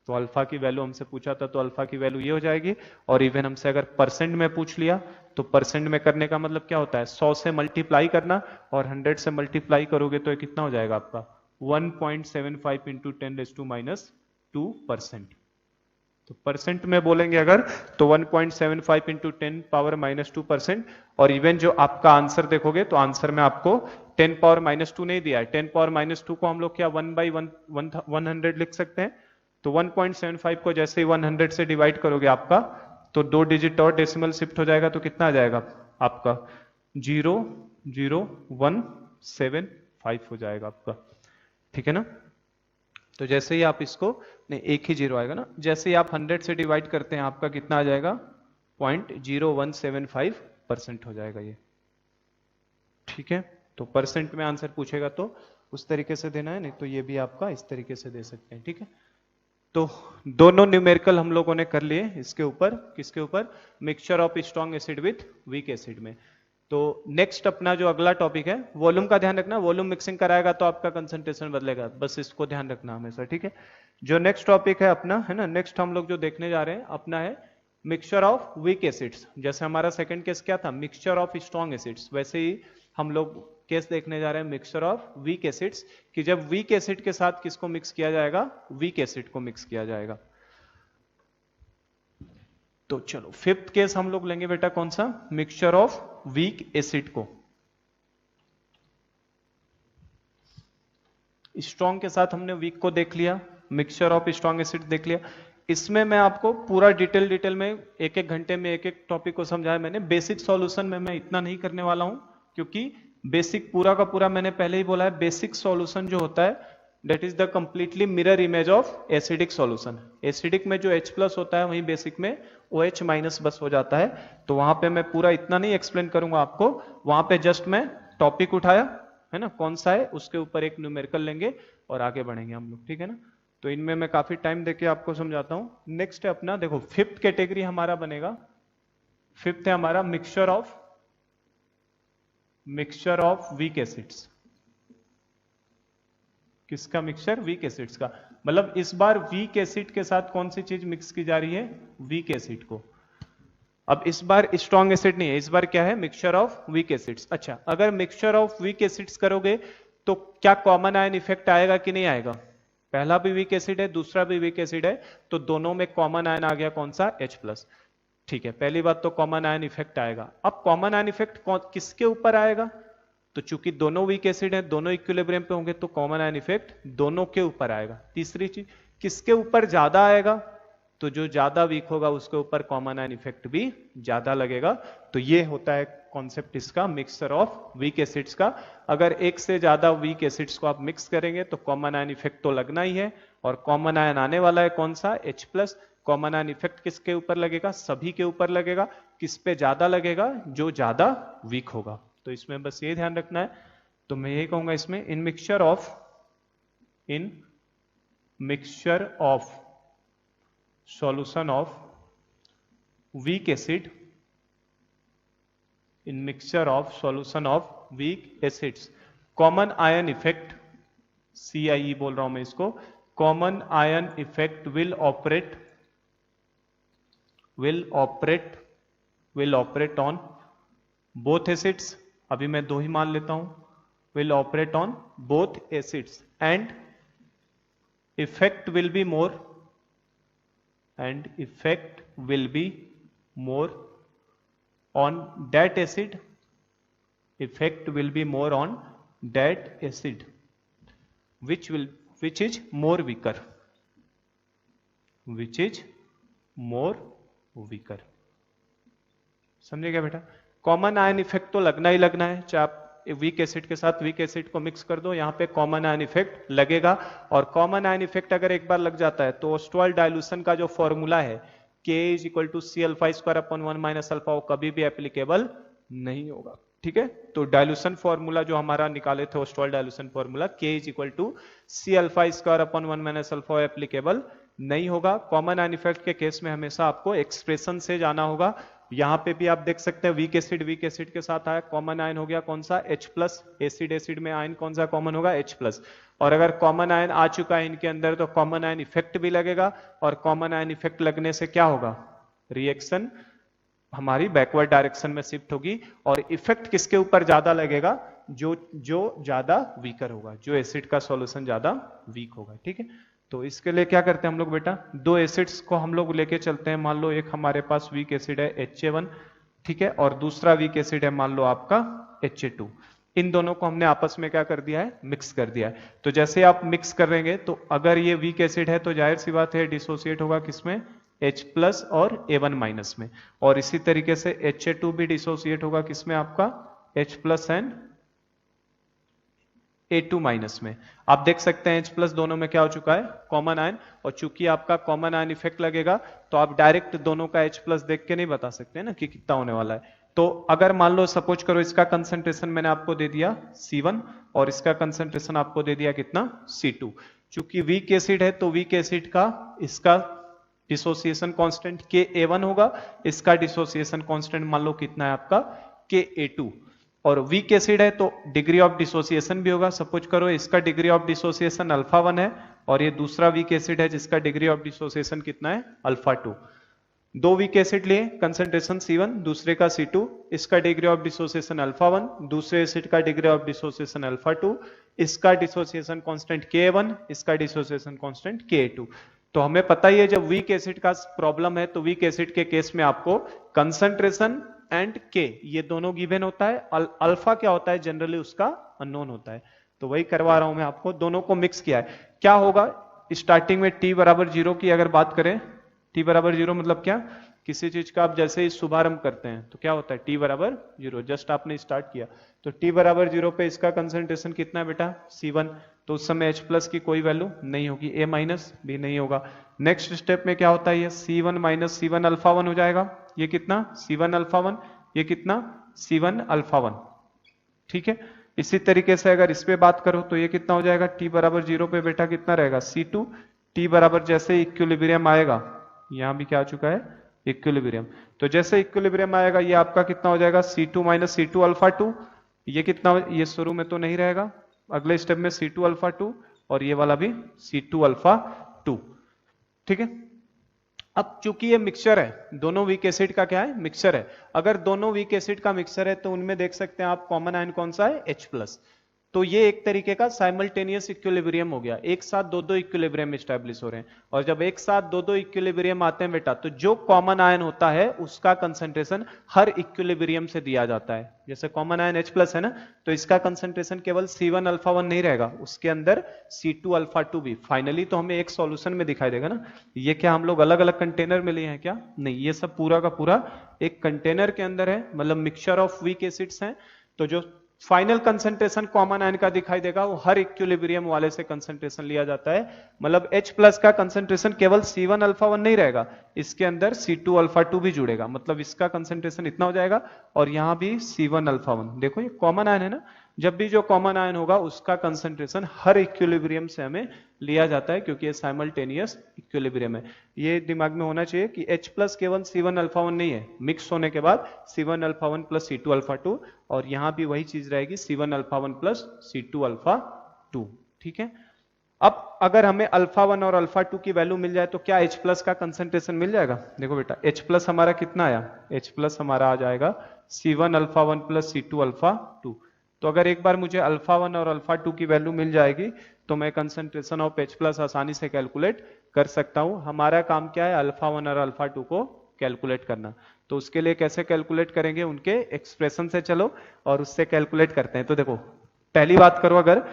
तो अल्फा की वैल्यू हमसे पूछा था, तो अल्फा की वैल्यू ये हो जाएगी। और इवन हमसे अगर परसेंट में पूछ लिया तो परसेंट में करने का मतलब क्या होता है, 100 से मल्टीप्लाई करना, और 100 से मल्टीप्लाई करोगे तो ये कितना हो जाएगा आपका 1.75 इंटू 10⁻²%। तो परसेंट में बोलेंगे अगर तो 1.75 इंटू 10⁻²%। और इवन जो आपका आंसर देखोगे तो आंसर में आपको 10⁻² नहीं दिया है, 10⁻² को हम लोग क्या 1/100 लिख सकते हैं। तो 1.75 को जैसे ही 100 से डिवाइड करोगे आपका तो 2 डिजिट और डेसिमल शिफ्ट हो जाएगा, तो कितना आ जाएगा आपका 0.00175 हो जाएगा आपका, ठीक है ना। तो जैसे ही आप इसको, नहीं एक ही जीरो आएगा ना, जैसे ही आप 100 से डिवाइड करते हैं आपका कितना आ जाएगा 0.0175% हो जाएगा ये, ठीक है। तो परसेंट में आंसर पूछेगा तो उस तरीके से देना है, नहीं तो ये भी आपका इस तरीके से दे सकते हैं, ठीक है। तो दोनों न्यूमेरिकल हम लोगों ने कर लिए इसके ऊपर, किसके ऊपर, mixture of strong acid with weak acid में। तो नेक्स्ट अपना जो अगला टॉपिक है, वॉल्यूम का ध्यान रखना, वॉल्यूम मिक्सिंग कराएगा तो आपका कंसंट्रेशन बदलेगा, बस इसको ध्यान रखना हमेशा, ठीक है। जो नेक्स्ट टॉपिक है अपना, है ना, नेक्स्ट हम लोग जो देखने जा रहे हैं अपना है मिक्सचर ऑफ वीक एसिड्स। जैसे हमारा सेकंड केस क्या था, मिक्सचर ऑफ स्ट्रॉन्ग एसिड्स, वैसे ही हम लोग केस देखने जा रहे हैं मिक्सचर ऑफ वीक एसिड्स, कि जब वीक एसिड के साथ किसको मिक्स किया जाएगा, वीक एसिड को मिक्स किया जाएगा। तो चलो फिफ्थ केस हम लोग लेंगे बेटा कौन सा, मिक्सचर ऑफ वीक एसिड को। स्ट्रॉन्ग के साथ हमने वीक को देख लिया, मिक्सचर ऑफ स्ट्रॉन्ग एसिड देख लिया। इसमें मैं आपको पूरा डिटेल में एक एक घंटे में एक एक टॉपिक को समझाया मैंने। बेसिक सॉल्यूशन में मैं इतना नहीं करने वाला हूं, क्योंकि बेसिक पूरा का पूरा मैंने पहले ही बोला है, बेसिक सॉल्यूशन जो होता है that is the completely mirror image of acidic solution. Acidic में जो H+ होता है वहीं बेसिक में OH- बस हो जाता है। तो वहां पे मैं पूरा इतना नहीं एक्सप्लेन करूंगा आपको, वहां पे जस्ट मैं टॉपिक उठाया है ना, कौन सा है, उसके ऊपर एक न्यूमेरिकल लेंगे और आगे बढ़ेंगे हम लोग, ठीक है ना। तो इनमें मैं काफी टाइम देके आपको समझाता हूं। नेक्स्ट है अपना, देखो फिफ्थ कैटेगरी हमारा बनेगा, फिफ्थ है हमारा मिक्सचर ऑफ वीक एसिड्स। किसका मिक्सचर, वीक एसिड्स का। मतलब इस बार वीक एसिड के साथ कौन सी चीज मिक्स की जा रही है, वीक एसिड को। अब इस बार स्ट्रॉन्ग एसिड नहीं है, इस बार क्या है, मिक्सचर ऑफ वीक एसिड्स। अच्छा, अगर मिक्सचर ऑफ वीक एसिड्स करोगे तो क्या कॉमन आयन इफेक्ट आएगा कि नहीं आएगा। पहला भी वीक एसिड है, दूसरा भी वीक एसिड है, तो दोनों में कॉमन आयन आ गया कौन सा, H+। ठीक है, पहली बात तो कॉमन आयन इफेक्ट आएगा। अब कॉमन आयन इफेक्ट किसके ऊपर आएगा, तो चूंकि दोनों वीक एसिड है, दोनों इक्विलिब्रियम पे होंगे, तो कॉमन आयन इफेक्ट दोनों के ऊपर आएगा। तीसरी चीज, किसके ऊपर ज्यादा आएगा, तो जो ज्यादा वीक होगा उसके ऊपर कॉमन आयन इफेक्ट भी ज्यादा लगेगा। तो ये होता है कॉन्सेप्ट इसका, मिक्सचर ऑफ वीक एसिड्स का। अगर एक से ज्यादा वीक एसिड्स को आप मिक्स करेंगे तो कॉमन आयन इफेक्ट तो लगना ही है, और कॉमन आयन आने वाला है कौन सा, H+। कॉमन आयन इफेक्ट किसके ऊपर लगेगा, सभी के ऊपर लगेगा। किस पे ज्यादा लगेगा, जो ज्यादा वीक होगा। तो इसमें बस ये ध्यान रखना है। तो मैं यही कहूंगा इसमें, इन mixture of solution of weak acid, in mixture of solution of weak acids, common ion effect, CIE बोल रहा हूं मैं इसको, common ion effect will operate on both acids. अभी मैं दो ही मान लेता हूं, will operate on both acids and effect will be more on that acid, effect will be more on that acid which is more weaker, समझे क्या बेटा। कॉमन आयन इफेक्ट तो लगना ही लगना है, चाहे आप वीक एसिड के साथ वीक एसिड को मिक्स कर दो, यहां पे कॉमन आयन इफेक्ट लगेगा। और कॉमन आयन इफेक्ट अगर एक बार लग जाता है तो ऑस्टवाल्ड डाइल्यूशन का जो फॉर्मूला है K = C⁴ - वो कभी भी एप्लीकेबल नहीं होगा, ठीक है। तो डाइल्यूशन फॉर्मूला जो हमारा निकाले थे, ऑस्टवाल्ड डाइल्यूशन फॉर्मूला K = C⁴ वो एप्लीकेबल नहीं होगा। कॉमन आयन इफेक्ट के केस में हमेशा आपको एक्सप्रेशन से जाना होगा। यहां पे भी आप देख सकते हैं वीक एसिड के साथ आया, कॉमन आयन हो गया कौन सा, H+। एसिड में आयन कौन सा कॉमन होगा, H+। और अगर कॉमन आयन आ चुका है इनके अंदर तो कॉमन आयन इफेक्ट भी लगेगा, और कॉमन आयन इफेक्ट लगने से क्या होगा, रिएक्शन हमारी बैकवर्ड डायरेक्शन में शिफ्ट होगी और इफेक्ट किसके ऊपर ज्यादा लगेगा, जो ज्यादा वीकर होगा, जो एसिड का सॉल्यूशन ज्यादा वीक होगा। ठीक है, तो इसके लिए क्या करते हैं हम लोग बेटा, दो एसिड्स को हम लोग लेके चलते हैं। मान लो एक हमारे पास वीक एसिड है HA1, ठीक है, और दूसरा वीक एसिड है मान लो आपका HA2। इन दोनों को हमने आपस में क्या कर दिया है, मिक्स कर दिया है। तो जैसे आप मिक्स करेंगे तो अगर ये वीक एसिड है तो जाहिर सी बात है डिसोसिएट होगा किसमें, H प्लस और A1 माइनस में, और इसी तरीके से HA2 भी डिसोसिएट होगा किसमें आपका, H plus and A2 minus में। आप देख सकते हैं H प्लस दोनों में क्या हो चुका है, कॉमन आयन, और चूंकि आपका कॉमन आयन इफेक्ट लगेगा तो आप डायरेक्ट दोनों का H प्लस देख के नहीं बता सकते ना कि कितना होने वाला है। तो अगर मान लो सपोज करो इसका कंसंट्रेशन मैंने आपको दे दिया C1 और इसका कंसंट्रेशन आपको दे दिया कितना, C2। चूंकि वीक एसिड है तो वीक एसिड का इसका डिसोसिएशन कांस्टेंट Ka1 होगा, इसका डिसोसिएशन कांस्टेंट मान लो कितना है आपका Ka2। और वीक एसिड है तो डिग्री ऑफ डिसोसिएशन भी होगा। सपोज करो इसका डिग्री ऑफ डिसोसिएशन अल्फा 1 है और ये दूसरा वीक एसिड है जिसका डिग्री ऑफ डिसोसिएशन कितना है, अल्फा 2। दो वीक एसिड लिए, कंसंट्रेशन C1, दूसरे का C2, इसका डिग्री ऑफ डिसोसिएशन अल्फा 1, दूसरे एसिड का डिग्री ऑफ डिसोसिएशन अल्फा 2, इसका डिसोसिएशन कांस्टेंट Ka1, इसका डिसोसिएशन कांस्टेंट Ka2। तो हमें पता ही है जब वीक एसिड का प्रॉब्लम है तो वीक एसिड के केस में आपको कंसंट्रेशन एंड K ये दोनों गिवन होता है, अल्फा क्या होता है जनरली उसका अननोन होता है। तो वही करवा रहा हूं मैं आपको, दोनों को मिक्स किया है। क्या होगा स्टार्टिंग में t बराबर 0 की अगर बात करें, t बराबर 0 मतलब क्या, किसी चीज का आप जैसे ही शुभारंभ करते हैं तो क्या होता है, t बराबर 0, जस्ट आपने स्टार्ट किया तो t बराबर 0 पे इसका कंसंट्रेशन कितना है बेटा, C1, तो उस समय H प्लस की कोई वैल्यू नहीं होगी, A माइनस भी नहीं होगा। नेक्स्ट स्टेप में क्या होता है, ये C1 माइनस C1 अल्फा 1 हो जाएगा, ये कितना C1 अल्फा 1, ये कितना C1 अल्फा 1। ठीक है, इसी तरीके से अगर इस पे बात करो तो ये कितना हो जाएगा, t बराबर 0 पे बेटा कितना रहेगा C2, t बराबर जैसे इक्विलिब्रियम आएगा, यहां भी क्या आ चुका है इक्विलिब्रियम, तो जैसे इक्विलिब्रियम आएगा ये आपका कितना हो जाएगा C2 माइनस C2 अल्फा 2, ये कितना, ये शुरू में तो नहीं रहेगा, अगले स्टेप में C2 अल्फा 2 और ये वाला भी C2 अल्फा 2। ठीक है, अब चूंकि ये मिक्सचर है, दोनों वीक एसिड का क्या है, मिक्सचर है, अगर दोनों वीक एसिड का मिक्सचर है तो उनमें देख सकते हैं आप कॉमन आयन कौन सा है, H प्लस। तो ये एक तरीके का साइमल्टेनियस इक्विलिब्रियम हो गया, एक साथ दो दो इक्विलिब्रियम एस्टैब्लिश हो रहे हैं, और जब एक साथ दो दो इक्विलिब्रियम आते हैं बेटा तो जो कॉमन आयन होता है उसका कंसंट्रेशन हर इक्विलिब्रियम से दिया जाता है। जैसे कॉमन आयन H प्लस है ना, तो इसका कंसंट्रेशन केवल C1 अल्फा 1 नहीं रहेगा, उसके अंदर C2 अल्फा 2 भी फाइनली तो हमें एक सॉल्यूशन में दिखाई देगा ना। ये क्या हम लोग अलग अलग कंटेनर में लिए हैं क्या, नहीं, ये सब पूरा का पूरा एक कंटेनर के अंदर है, मतलब मिक्सचर ऑफ वीक एसिड्स हैं। तो जो फाइनल कंसंट्रेशन कॉमन आयन का दिखाई देगा वो हर इक्विलिब्रियम वाले से कंसंट्रेशन लिया जाता है, मतलब H प्लस का कंसंट्रेशन केवल C1 अल्फा 1 नहीं रहेगा, इसके अंदर C2 अल्फा 2 भी जुड़ेगा, मतलब इसका कंसंट्रेशन इतना हो जाएगा, और यहां भी C1 अल्फा 1। देखो ये कॉमन आयन है ना, जब भी जो कॉमन आयन होगा उसका कंसंट्रेशन हर इक्विलिब्रियम से हमें लिया जाता है, क्योंकि ये साइमल्टेनियस इक्विलिब्रियम है। ये दिमाग में होना चाहिए कि H प्लस केवल C1 अल्फा 1 नहीं है, मिक्स होने के बाद C1 alpha 1 plus C2 alpha 2, और यहां भी वही चीज रहेगी C1 alpha 1 plus C2 alpha 2। ठीक है, अब अगर हमें अल्फा 1 और अल्फा 2 की वैल्यू मिल जाए तो क्या H प्लस का कंसंट्रेशन मिल जाएगा। देखो बेटा H प्लस हमारा कितना आया, H प्लस हमारा आ जाएगा C1 alpha 1 plus C2 alpha 2। तो अगर एक बार मुझे अल्फा 1 और अल्फा 2 की वैल्यू मिल जाएगी तो मैं कंसंट्रेशन ऑफ H प्लस आसानी से कैलकुलेट कर सकता हूं। हमारा काम क्या है, अल्फा 1 और अल्फा 2 को कैलकुलेट करना। तो उसके लिए कैसे कैलकुलेट करेंगे, उनके एक्सप्रेशन से चलो और उससे कैलकुलेट करते हैं। तो देखो पहली बात करो, अगर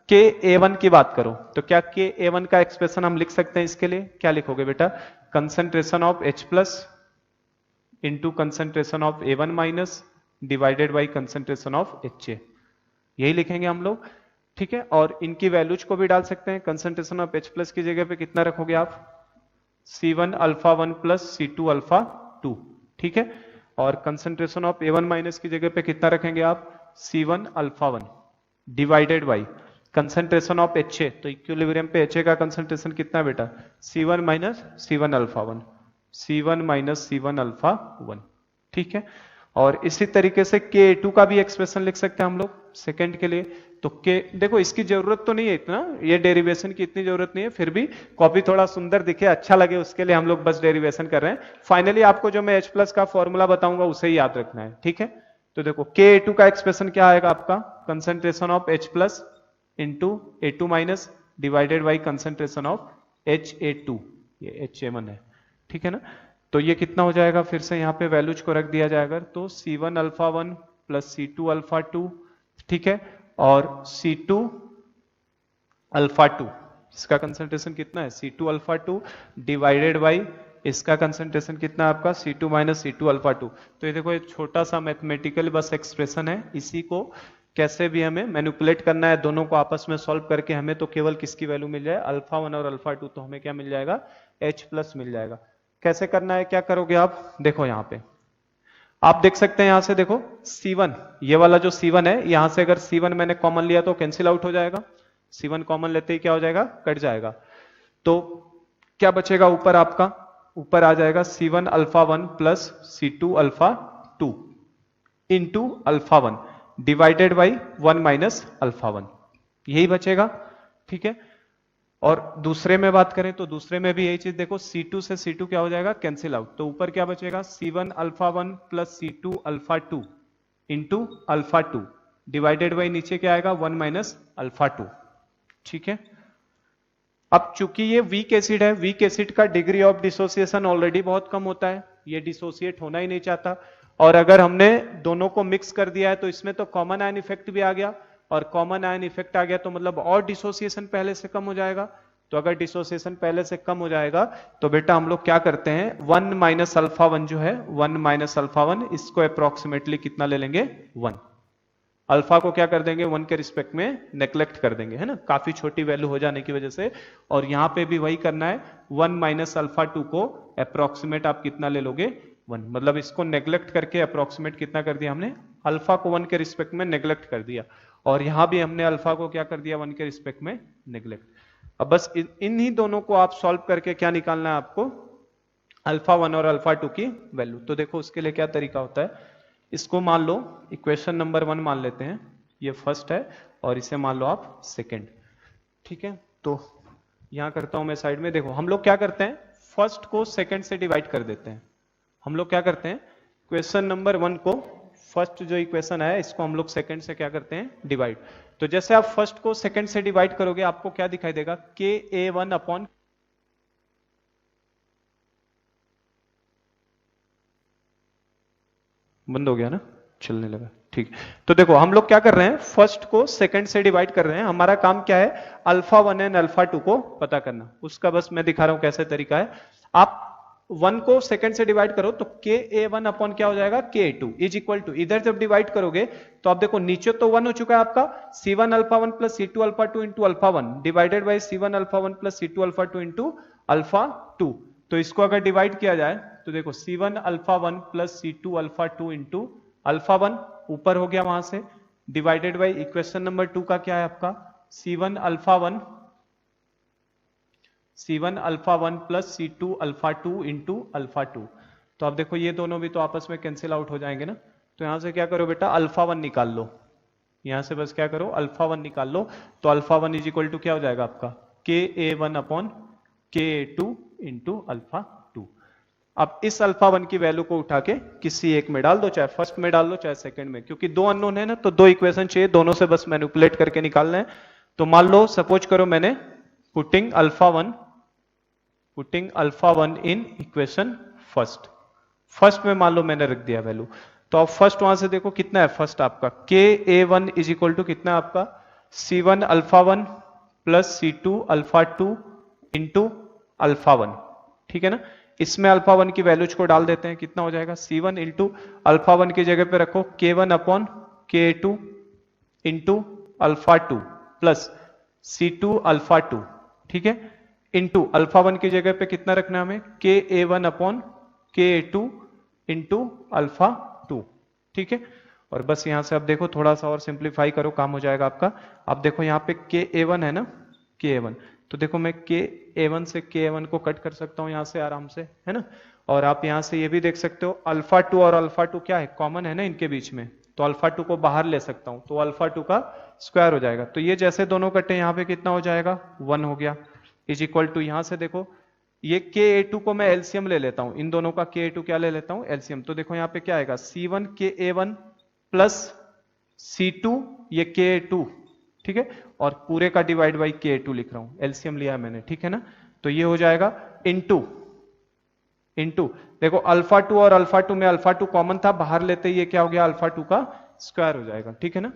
Ka1 की बात करो तो क्या Ka1 का एक्सप्रेशन हम लिख सकते हैं, इसके लिए क्या लिखोगे बेटा, concentration of H plus into concentration of A1 minus divided by concentration of HA, यही लिखेंगे हम लोग। ठीक है, और इनकी वैल्यूज को भी डाल सकते हैं। कंसंट्रेशन ऑफ H प्लस की जगह पे कितना रखोगे आप, C1 alpha 1 plus C2 alpha 2। ठीक है, और कंसंट्रेशन ऑफ A1 माइनस की जगह पे कितना रखेंगे आप, C1 alpha 1 divided by concentration of HA, तो इक्विलिब्रियम पे HA का कंसंट्रेशन कितना बेटा, C1 minus C1 alpha 1, C1 minus C1 alpha 1। ठीक है, और इसी तरीके से Ka2 का भी एक्सप्रेशन लिख सकते हैं हम लोग सेकंड के लिए। तो के देखो इसकी जरूरत तो नहीं है इतना, ये डेरिवेशन की इतनी जरूरत नहीं है, फिर भी कॉपी थोड़ा सुंदर दिखे, अच्छा लगे, उसके लिए हम लोग बस डेरिवेशन कर रहे हैं। फाइनली आपको जो मैं H+ का फॉर्मूला बताऊंगा उसे ही याद रखना है, ठीक है। तो देखो Ka2 का एक्सप्रेशन क्या आएगा आपका, concentration of H+ into A2- divided by concentration of Ha2, ये Ha1 है, ठीक है ना। तो ये कितना हो जाएगा, फिर से यहाँ पे वैल्यूज को रख दिया जाएगा, तो C1 α1 प्लस C2 α2, ठीक है, और C2 α2 इसका कंसंट्रेशन कितना है C2 α2 डिवाइडेड बाई इसका कंसंट्रेशन कितना है आपका C2 - C2 α2। तो ये देखो, एक छोटा सा मैथमेटिकल बस एक्सप्रेशन है, इसी को कैसे भी हमें मैनिपुलेट करना है, दोनों को आपस में सॉल्व करके हमें तो केवल किसकी वैल्यू मिल जाए, α1 और α2, तो हमें क्या मिल जाएगा, H+ मिल जाएगा। कैसे करना है, क्या करोगे आप, देखो यहाँ पे आप देख सकते हैं, यहां से देखो C1, ये वाला जो C1 है, यहां से अगर C1 मैंने कॉमन लिया तो कैंसिल आउट हो जाएगा, C1 कॉमन लेते ही क्या हो जाएगा, कट जाएगा। तो क्या बचेगा ऊपर आपका, ऊपर आ जाएगा C1 α1 plus C2 α2 into α1 divided by 1 - α1, यही बचेगा, ठीक है। और दूसरे में बात करें तो दूसरे में भी यही चीज देखो, C2 से C2 क्या हो जाएगा, कैंसिल आउट, तो ऊपर क्या बचेगा, C1 α1 plus C2 α2 into α2 divided by नीचे क्या आएगा, 1 - α2, ठीक है। अब चूंकि ये वीक एसिड है, वीक एसिड का डिग्री ऑफ डिसोसिएशन ऑलरेडी बहुत कम होता है, ये डिसोसिएट होना ही नहीं चाहता, और अगर हमने दोनों को मिक्स कर दिया है तो इसमें तो कॉमन आयन इफेक्ट भी आ गया, और कॉमन आयन इफेक्ट आ गया तो मतलब और डिसोसिएशन पहले से कम हो जाएगा। तो अगर डिसोसिएशन पहले से कम हो जाएगा तो बेटा हम लोग क्या करते हैं, 1 - α1 जो है, 1 - α1 इसको अप्रोक्सीमेटली कितना ले लेंगे, 1। अल्फा को क्या कर देंगे, 1 के रिस्पेक्ट में नेग्लेक्ट कर देंगे, है ना, काफी छोटी वैल्यू हो जाने की वजह से। और यहां पे भी वही करना है, 1 - α2 को अप्रोक्सीमेट आप कितना ले लोगे, 1, मतलब इसको नेग्लेक्ट करके अप्रोक्सीमेट कितना कर दिया हमने, अल्फा को 1 के रिस्पेक्ट में नेग्लेक्ट कर दिया, और यहां भी हमने अल्फा को क्या कर दिया, 1 के रिस्पेक्ट में नेग्लेक्ट। अब बस इन्हीं दोनों को आप सॉल्व करके क्या निकालना है आपको, α1 और α2 की वैल्यू। तो देखो उसके लिए क्या तरीका होता है, इसको मान लो इक्वेशन नंबर 1 मान लेते हैं, ये फर्स्ट है, और इसे मान लो आप सेकंड, ठीक है। तो यहां करता हूं मैं साइड में, देखो हम लोग क्या करते हैं, फर्स्ट को सेकंड से डिवाइड कर देते हैं। हम लोग क्या करते हैं, क्वेश्चन नंबर 1 को, फर्स्ट जो इक्वेशन है इसको हम लोग सेकंड से क्या करते हैं, डिवाइड। तो जैसे आप फर्स्ट को सेकंड से डिवाइड करोगे आपको क्या दिखाई देगा, Ka1 अपॉन, बंद हो गया ना, चलने लगा, ठीक। तो देखो हम लोग क्या कर रहे हैं, फर्स्ट को सेकंड से डिवाइड कर रहे हैं, हमारा काम क्या है, α1 एंड α2 को पता करना, उसका बस मैं दिखा रहा हूं कैसे तरीका है। आप 1 को सेकंड से डिवाइड करो तो Ka1 अपॉन क्या हो जाएगा, Ka2 इज इक्वल टू, इधर जब डिवाइड करोगे तो आप देखो नीचे तो 1 हो चुका है आपका, C1 α1 plus C2 α2 into α1 divided by C1 α1 plus C2 α2 into α2। तो इसको अगर डिवाइड किया जाए तो देखो C1 α1 प्लस C2 α2 इंटू α1 ऊपर हो गया वहां से, डिवाइडेड बाई इक्वेशन नंबर 2 का क्या है आपका, C1 α1 प्लस C2 α2 इंटू α2। तो अब देखो ये दोनों भी तो आपस में कैंसिल आउट हो जाएंगे ना, तो यहां से क्या करो बेटा, α1 निकाल लो, यहां से बस क्या करो, α1 निकाल लो, तो α1 इज इक्वल टू क्या हो जाएगा आपका, Ka1 अपॉन Ka2 इंटू α2। अब इस α1 की वैल्यू को उठा के किसी एक में डाल दो, चाहे फर्स्ट में डाल लो चाहे सेकंड में, क्योंकि दो अननोन है ना, तो दो इक्वेशन चाहिए, दोनों से बस मैनिपुलेट करके निकालना है। तो मान लो सपोज करो मैंने पुटिंग α1 इन इक्वेशन फर्स्ट में मान लो मैंने रख दिया वैल्यू, तो अब फर्स्ट वहां से देखो कितना है, फर्स्ट आपका Ka1 इज इक्वल टू कितना है आपका, C1 α1 प्लस C2 α2 इंटू α1, ठीक है ना। इसमें α1 की वैल्यूज को डाल देते हैं, कितना हो जाएगा, C1 इंटू α1 की जगह पे रखो K1 upon K2 into α2 plus C2 α2, ठीक है, इंटू α1 की जगह पे कितना रखना है हमें, Ka1 अपॉन Ka2 इंटू α2, ठीक है। और बस यहां से अब देखो थोड़ा सा और सिंप्लीफाई करो, काम हो जाएगा आपका। अब देखो यहाँ पे Ka1 है ना, Ka1, तो देखो मैं Ka1 से Ka1 को कट कर सकता हूं यहां से आराम से, है ना। और आप यहां से ये भी देख सकते हो α2 और α2 क्या है, कॉमन है ना इनके बीच में, तो α2 को बाहर ले सकता हूं, तो α2 का स्क्वायर हो जाएगा। तो ये जैसे दोनों कटे यहाँ पे कितना हो जाएगा 1 हो गया, इज इक्वल टू यहां से देखो ये Ka2 को मैं एलसीएम ले लेता हूं, इन दोनों का Ka2 क्या ले लेता हूं एलसीएम। तो देखो यहाँ पे क्या आएगा C1 Ka1 प्लस C2 ये Ka2, ठीक है, और पूरे का डिवाइड बाई Ka2 लिख रहा हूं, एलसीएम लिया है मैंने, ठीक है ना। तो ये हो जाएगा इनटू देखो अल्फा 2 और अल्फा 2 में अल्फा 2 कॉमन था, बाहर लेते ही ये क्या हो गया अल्फा 2 का स्क्वायर हो जाएगा, ठीक है ना।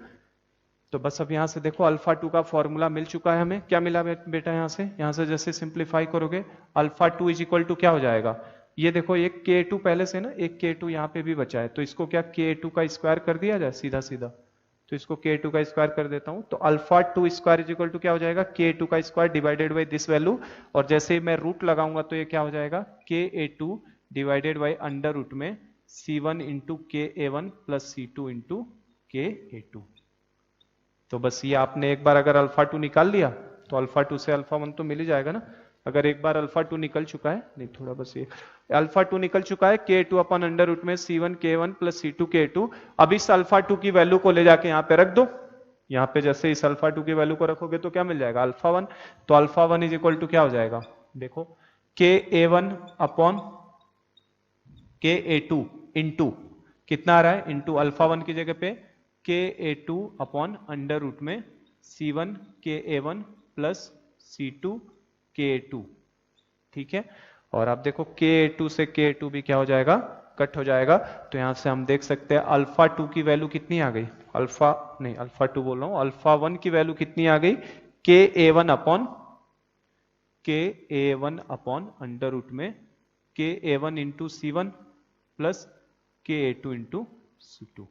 तो बस अब यहां से देखो अल्फा 2 का फॉर्मूला मिल चुका है हमें, क्या मिला बेटा यहां से जैसे सिंप्लीफाई करोगे अल्फा 2 इज इक्वल टू क्या हो जाएगा, ये देखो एक K2 पहले से ना, एक K2 यहां पे भी बचा है, तो इसको क्या K2 का स्क्वायर कर दिया जाए सीधा सीधा, तो इसको K2 का स्क्वायर कर देता हूं, तो alpha 2 square is equal to क्या हो जाएगा K2 का square divided by this value, और जैसे ही मैं रूट लगाऊंगा तो ये क्या हो जाएगा Ka2 divided by under root में C1 into Ka1 plus C2 into Ka2। तो बस ये आपने एक बार अगर अल्फा 2 निकाल लिया तो अल्फा 2 से अल्फा 1 तो मिल ही जाएगा ना। अगर एक बार अल्फा 2 निकल चुका है, नहीं थोड़ा बस ये अल्फा 2 निकल चुका है K2 अपन अंडर रूट में C1 K1 plus C2 K2, अब इस अल्फा 2 की वैल्यू को ले जाके यहाँ पे रख दो, यहाँ पे जैसे इस अल्फा 2 की वैल्यू को रखोगे तो क्या मिल जाएगा अल्फा 1, तो अल्फा 1 इज इक्वल टू क्या हो जाएगा देखो Ka1 अपॉन Ka2 इंटू कितना आ रहा है इंटू अल्फा 1 की जगह पे Ka2 अपॉन अंडर रूट में C1 Ka1 plus C2 Ka2, ठीक है। और आप देखो Ka2 से Ka2 भी क्या हो जाएगा कट हो जाएगा, तो यहां से हम देख सकते हैं अल्फा 2 की वैल्यू कितनी आ गई, अल्फा 2 बोल रहा हूं, अल्फा 1 की वैल्यू कितनी आ गई Ka1 अपॉन अंडर रूट में Ka1 into C1 plus Ka2 into C2,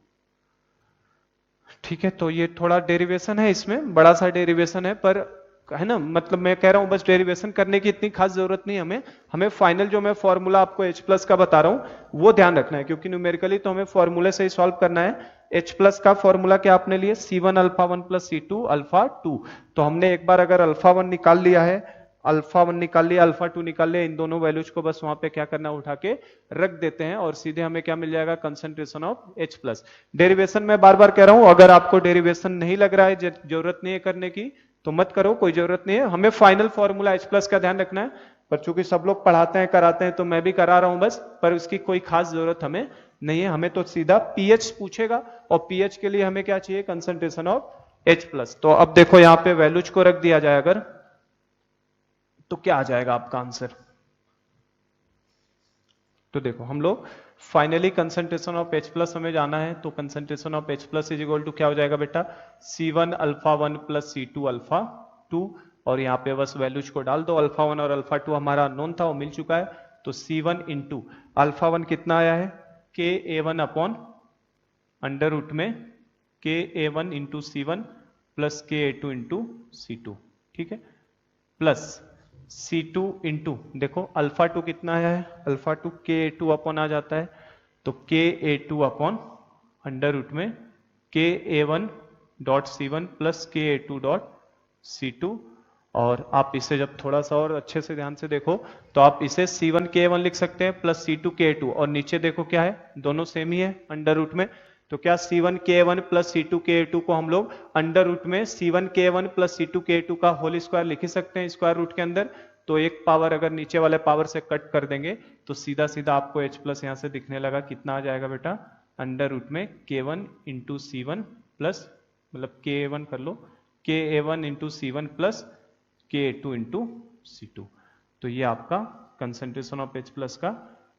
ठीक है। तो ये थोड़ा डेरिवेशन है, इसमें बड़ा सा डेरिवेशन है, पर है ना, मतलब मैं कह रहा हूं बस डेरिवेशन करने की इतनी खास जरूरत नहीं हमें फाइनल जो मैं फॉर्मूला आपको H प्लस का बता रहा हूं वो ध्यान रखना है, क्योंकि न्यूमेरिकली तो हमें फॉर्मूले से ही सॉल्व करना है। H प्लस का फॉर्मूला क्या आपने लिए C1 alpha 1 plus C2 alpha 2, तो हमने एक बार अगर अल्फा 1 निकाल लिया है, अल्फा 1 निकाल लिया, अल्फा 2 निकाल लिया, इन दोनों वैल्यूज को बस वहां पे क्या करना उठा के रख देते हैं और सीधे हमें क्या मिल जाएगा concentration of H plus. Derivation में बार बार कह रहा हूं अगर आपको डेरिवेशन नहीं लग रहा है, जरूरत नहीं है करने की तो मत करो, कोई जरूरत नहीं है, हमें फाइनल फॉर्मूला H प्लस का ध्यान रखना है। पर चूंकि सब लोग पढ़ाते हैं कराते हैं तो मैं भी करा रहा हूं बस, पर उसकी कोई खास जरूरत हमें नहीं है, हमें तो सीधा pH पूछेगा और pH के लिए हमें क्या चाहिए कंसंट्रेशन ऑफ H प्लस। तो अब देखो यहां पे वैल्यूज को रख दिया जाए अगर, तो क्या आ जाएगा आपका आंसर, तो देखो हम लोग finally concentration of H plus हमें जाना है, तो concentration of H plus is equal to क्या हो जाएगा बेटा C1 alpha 1 plus C2 alpha 2, और यहाँ पे बस वैल्यूज को डाल दो, अल्फा 1 और अल्फा 2 हमारा नोन था वो मिल चुका है, तो C1 इंटू अल्फा 1 कितना आया है Ka1 अपॉन अंडर रूट में Ka1 into C1 plus Ka2 into C2, ठीक है, प्लस C2 इंटू देखो अल्फा 2 कितना आया है, अल्फा 2 Ka2 अपॉन आ जाता है, तो Ka2 अपॉन अंडर रूट में Ka1 dot C1 plus Ka2 dot C2, और आप इसे जब थोड़ा सा और अच्छे से ध्यान से देखो तो आप इसे C1 Ka1 लिख सकते हैं प्लस C2 Ka2, और नीचे देखो क्या है दोनों सेम ही है अंडर रूट में, तो क्या C1 Ka1 plus C2 Ka2 को हम लोग अंडर रूट में C1 Ka1 plus C2 Ka2 का होल स्क्वायर लिख सकते हैं स्क्वायर रूट के अंदर, तो एक पावर अगर नीचे वाले पावर से कट कर देंगे तो सीधा सीधा आपको H प्लस यहां से दिखने लगा, कितना आ जाएगा बेटा अंडर रूट में K1 इंटू C1 प्लस मतलब K1 कर लो Ka1 into C1 plus Ka2 into C2, तो ये आपका कंसंट्रेशन ऑफ H प्लस का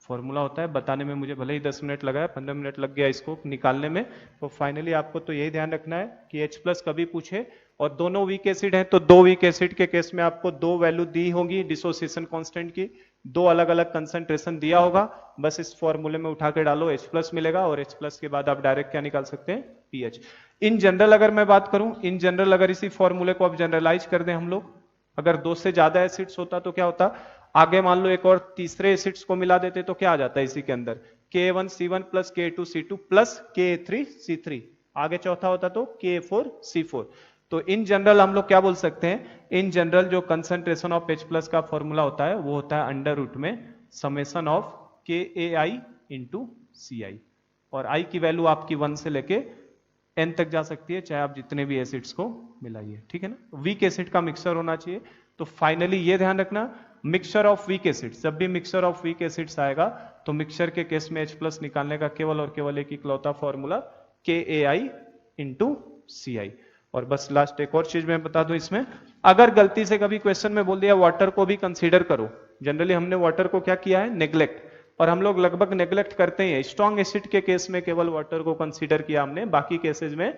फॉर्मूला होता है। बताने में मुझे भले ही 10 मिनट लगा है, 15 मिनट लग गया इसको निकालने में, तो फाइनली आपको तो यही ध्यान रखना है कि H प्लस कभी पूछे और दोनों वीक एसिड हैं तो दो वीक एसिड के केस में आपको दो वैल्यू दी होगी डिसोसिएशन कांस्टेंट की, दो अलग अलग कंसंट्रेशन दिया होगा, बस इस फॉर्मूले में उठा के डालो H प्लस मिलेगा, और H प्लस के बाद आप डायरेक्ट क्या निकाल सकते हैं pH। इन जनरल अगर मैं बात करूं, इन जनरल अगर इसी फॉर्मूले को आप जनरलाइज कर दें हम लोग, अगर दो से ज्यादा एसिड्स होता तो क्या होता, आगे मान लो एक और तीसरे एसिड्स को मिला देते तो क्या आ जाता है इसी के अंदर K1 C1 plus K2 C2 plus K3 C3, आगे चौथा होता तो K4 C4। तो इन जनरल हम लोग क्या बोल सकते हैं, इन जनरल जो कंसंट्रेशन ऑफ H प्लस का फॉर्मूला होता है वो होता है अंडर रूट में summation of KAI into CI, और I की वैल्यू आपकी 1 से लेके एन तक जा सकती है, चाहे आप जितने भी एसिड्स को मिलाइए, ठीक है ना। वीक एसिड का मिक्सचर होना चाहिए। तो फाइनली ये ध्यान रखना, मिक्सचर ऑफ वीक एसिड्स, जब भी मिक्सचर ऑफ वीक एसिड्स आएगा तो मिक्सचर के केस में H+ निकालने का केवल और केवल एक इकलौता फॉर्मूला KAI इंटू CI। और बस लास्ट एक और चीज मैं बता दूं इसमें, अगर गलती से कभी क्वेश्चन में बोल दिया वाटर को भी कंसीडर करो, जनरली हमने वाटर को क्या किया है, नेग्लेक्ट, और हम लोग लगभग नेग्लेक्ट करते हैं। स्ट्रॉन्ग एसिड के केस में केवल वाटर को कंसीडर किया हमने, बाकी केसेस में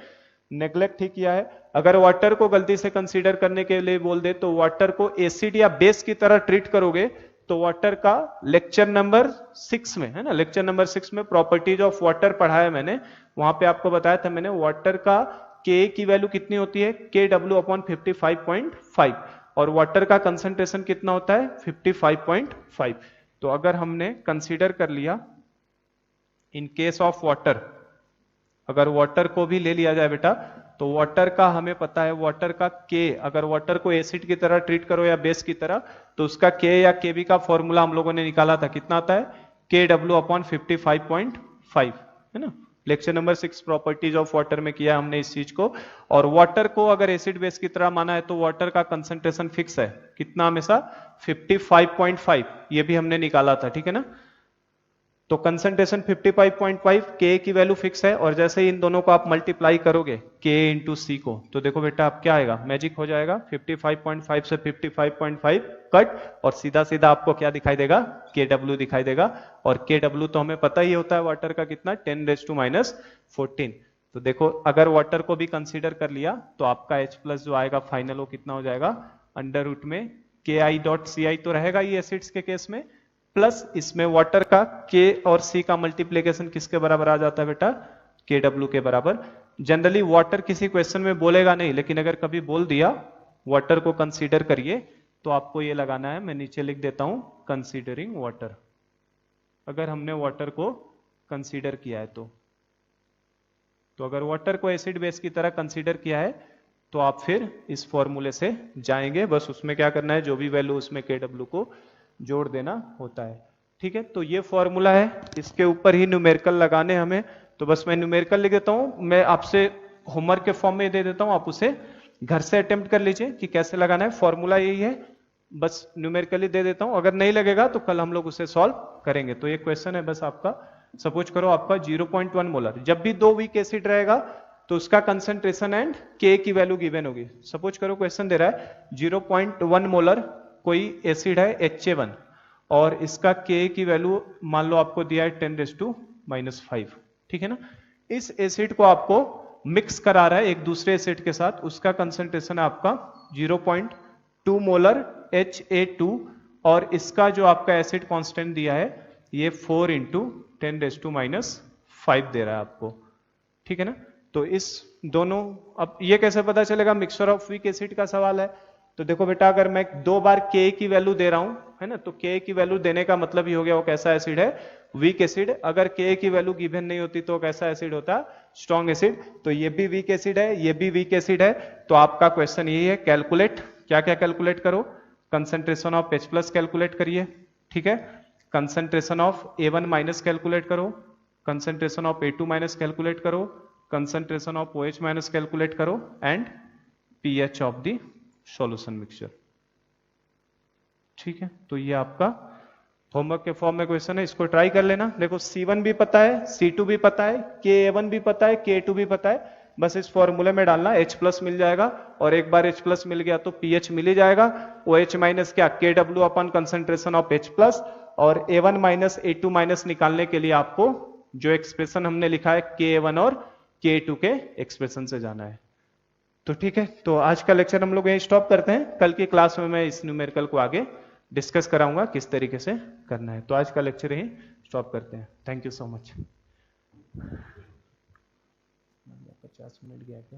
नेग्लेक्ट ही किया है। अगर वाटर को गलती से कंसीडर करने के लिए बोल दे तो वाटर को एसिड या बेस की तरह ट्रीट करोगे तो वाटर का लेक्चर नंबर 6 में है ना, लेक्चर नंबर 6 में प्रॉपर्टीज ऑफ वाटर पढ़ाया मैंने, वहां पे आपको बताया था मैंने वाटर का Ka की वैल्यू कितनी होती है, Kw/55.5, और वाटर का कंसंट्रेशन कितना होता है 55.5। तो अगर हमने कंसीडर कर लिया इन केस ऑफ वाटर, अगर वाटर को भी ले लिया जाए बेटा, तो वाटर का हमें पता है, वाटर का K, अगर वाटर को एसिड की तरह ट्रीट करो या बेस की तरह, तो उसका K या Kb का फॉर्मूला हम लोगों ने निकाला था, कितना आता है Kw/55.5, है ना। Lecture number 6 properties of water में किया हमने इस चीज को। और वाटर को अगर एसिड बेस की तरह माना है तो वाटर का कंसंट्रेशन फिक्स है, कितना, हमेशा 55.5, ये भी हमने निकाला था, ठीक है ना। तो कंसंट्रेशन 55.5, K की वैल्यू फिक्स है, और जैसे ही इन दोनों को आप मल्टीप्लाई करोगे K इंटू C को, तो देखो बेटा अब क्या आएगा, मैजिक हो जाएगा, 55.5 से 55.5 कट, और सीधा सीधा आपको क्या दिखाई देगा, Kw दिखाई देगा। और Kw तो हमें पता ही होता है वाटर का कितना, 10⁻⁴। तो देखो अगर वाटर को भी कंसीडर कर लिया तो आपका H+ जो आएगा फाइनल वो कितना हो जाएगा, अंडर रूट में KI.CI तो रहेगा ही एसिड्स के केस में, प्लस इसमें वाटर का K और C का मल्टीप्लीकेशन किसके बराबर आ जाता है बेटा, Kw के बराबर। जनरली वाटर किसी क्वेश्चन में बोलेगा नहीं, लेकिन अगर कभी बोल दिया वाटर को कंसीडर करिए तो आपको ये लगाना है, मैं नीचे लिख देता हूं, कंसीडरिंग वाटर। अगर हमने वाटर को कंसीडर किया है तो अगर वाटर को एसिड बेस की तरह कंसीडर किया है तो आप फिर इस फॉर्मूले से जाएंगे, बस उसमें क्या करना है, जो भी वैल्यू उसमें Kw को जोड़ देना होता है, ठीक है। तो ये फॉर्मूला है, इसके ऊपर ही न्यूमेरिकल लगाने हमें, तो बस मैं न्यूमेरिकल लिख देता हूं, मैं आपसे होमवर्क के फॉर्म में दे देता हूं, आप उसे घर से अटेम्प्ट कर लीजिए कि कैसे लगाना है। फॉर्मूला यही है, बस न्यूमेरिकली दे देता हूं, अगर नहीं लगेगा तो कल हम लोग उसे सॉल्व करेंगे। तो ये क्वेश्चन है बस आपका, सपोज करो आपका 0.1 मोलर, जब भी 2 वीक एसिड रहेगा तो उसका कंसंट्रेशन एंड K की वैल्यू गिवन होगी। सपोज करो क्वेश्चन दे रहा है 0.1 मोलर कोई एसिड है HA1, और इसका K की वैल्यू मान लो आपको दिया है 10⁻⁵, ठीक है ना। इस एसिड को आपको मिक्स करा रहा है एक दूसरे एसिड के साथ, उसका कंसंट्रेशन है आपका 0.2 मोलर HA2, और इसका जो आपका एसिड कांस्टेंट दिया है ये 4 × 10⁻⁵ दे रहा है आपको, ठीक है ना। तो इस दोनों, अब ये कैसे पता चलेगा, मिक्सचर ऑफ वीक एसिड का सवाल है। तो देखो बेटा अगर मैं 2 बार K की वैल्यू दे रहा हूं, है ना, तो K की वैल्यू देने का मतलब ही हो गया वो कैसा एसिड है, वीक एसिड। अगर K की वैल्यू गिवन नहीं होती तो कैसा एसिड होता, स्ट्रॉन्ग एसिड। तो ये भी वीक एसिड है, ये भी वीक एसिड है। तो आपका क्वेश्चन यही है, कैलकुलेट, क्या क्या कैलकुलेट करो, कंसंट्रेशन ऑफ H+ कैलकुलेट करिए, ठीक है, concentration of A1 minus calculate करो, concentration of A2 minus calculate करो, concentration of OH minus calculate करो, and pH of the solution mixture, ठीक है। तो ये आपका होमवर्क के फॉर्म में क्वेश्चन है, इसको ट्राई कर लेना। देखो C1 भी पता है, C2 भी पता है, Ka1 भी पता है, K2 भी पता है, बस इस फॉर्मूले में डालना, H+ मिल जाएगा, और एक बार H+ मिल गया तो pH मिल ही जाएगा। OH माइनस क्या, Kw upon concentration of H+, और A1 माइनस A2 माइनस निकालने के लिए आपको जो एक्सप्रेशन हमने लिखा है Ka1 और K2 के एक्सप्रेशन से जाना है। तो ठीक है, तो आज का लेक्चर हम लोग यहीं स्टॉप करते हैं, कल की क्लास में मैं इस न्यूमेरिकल को आगे डिस्कस कराऊंगा किस तरीके से करना है। तो आज का लेक्चर यहीं स्टॉप करते हैं, thank you so much. 50 minute गया क्या?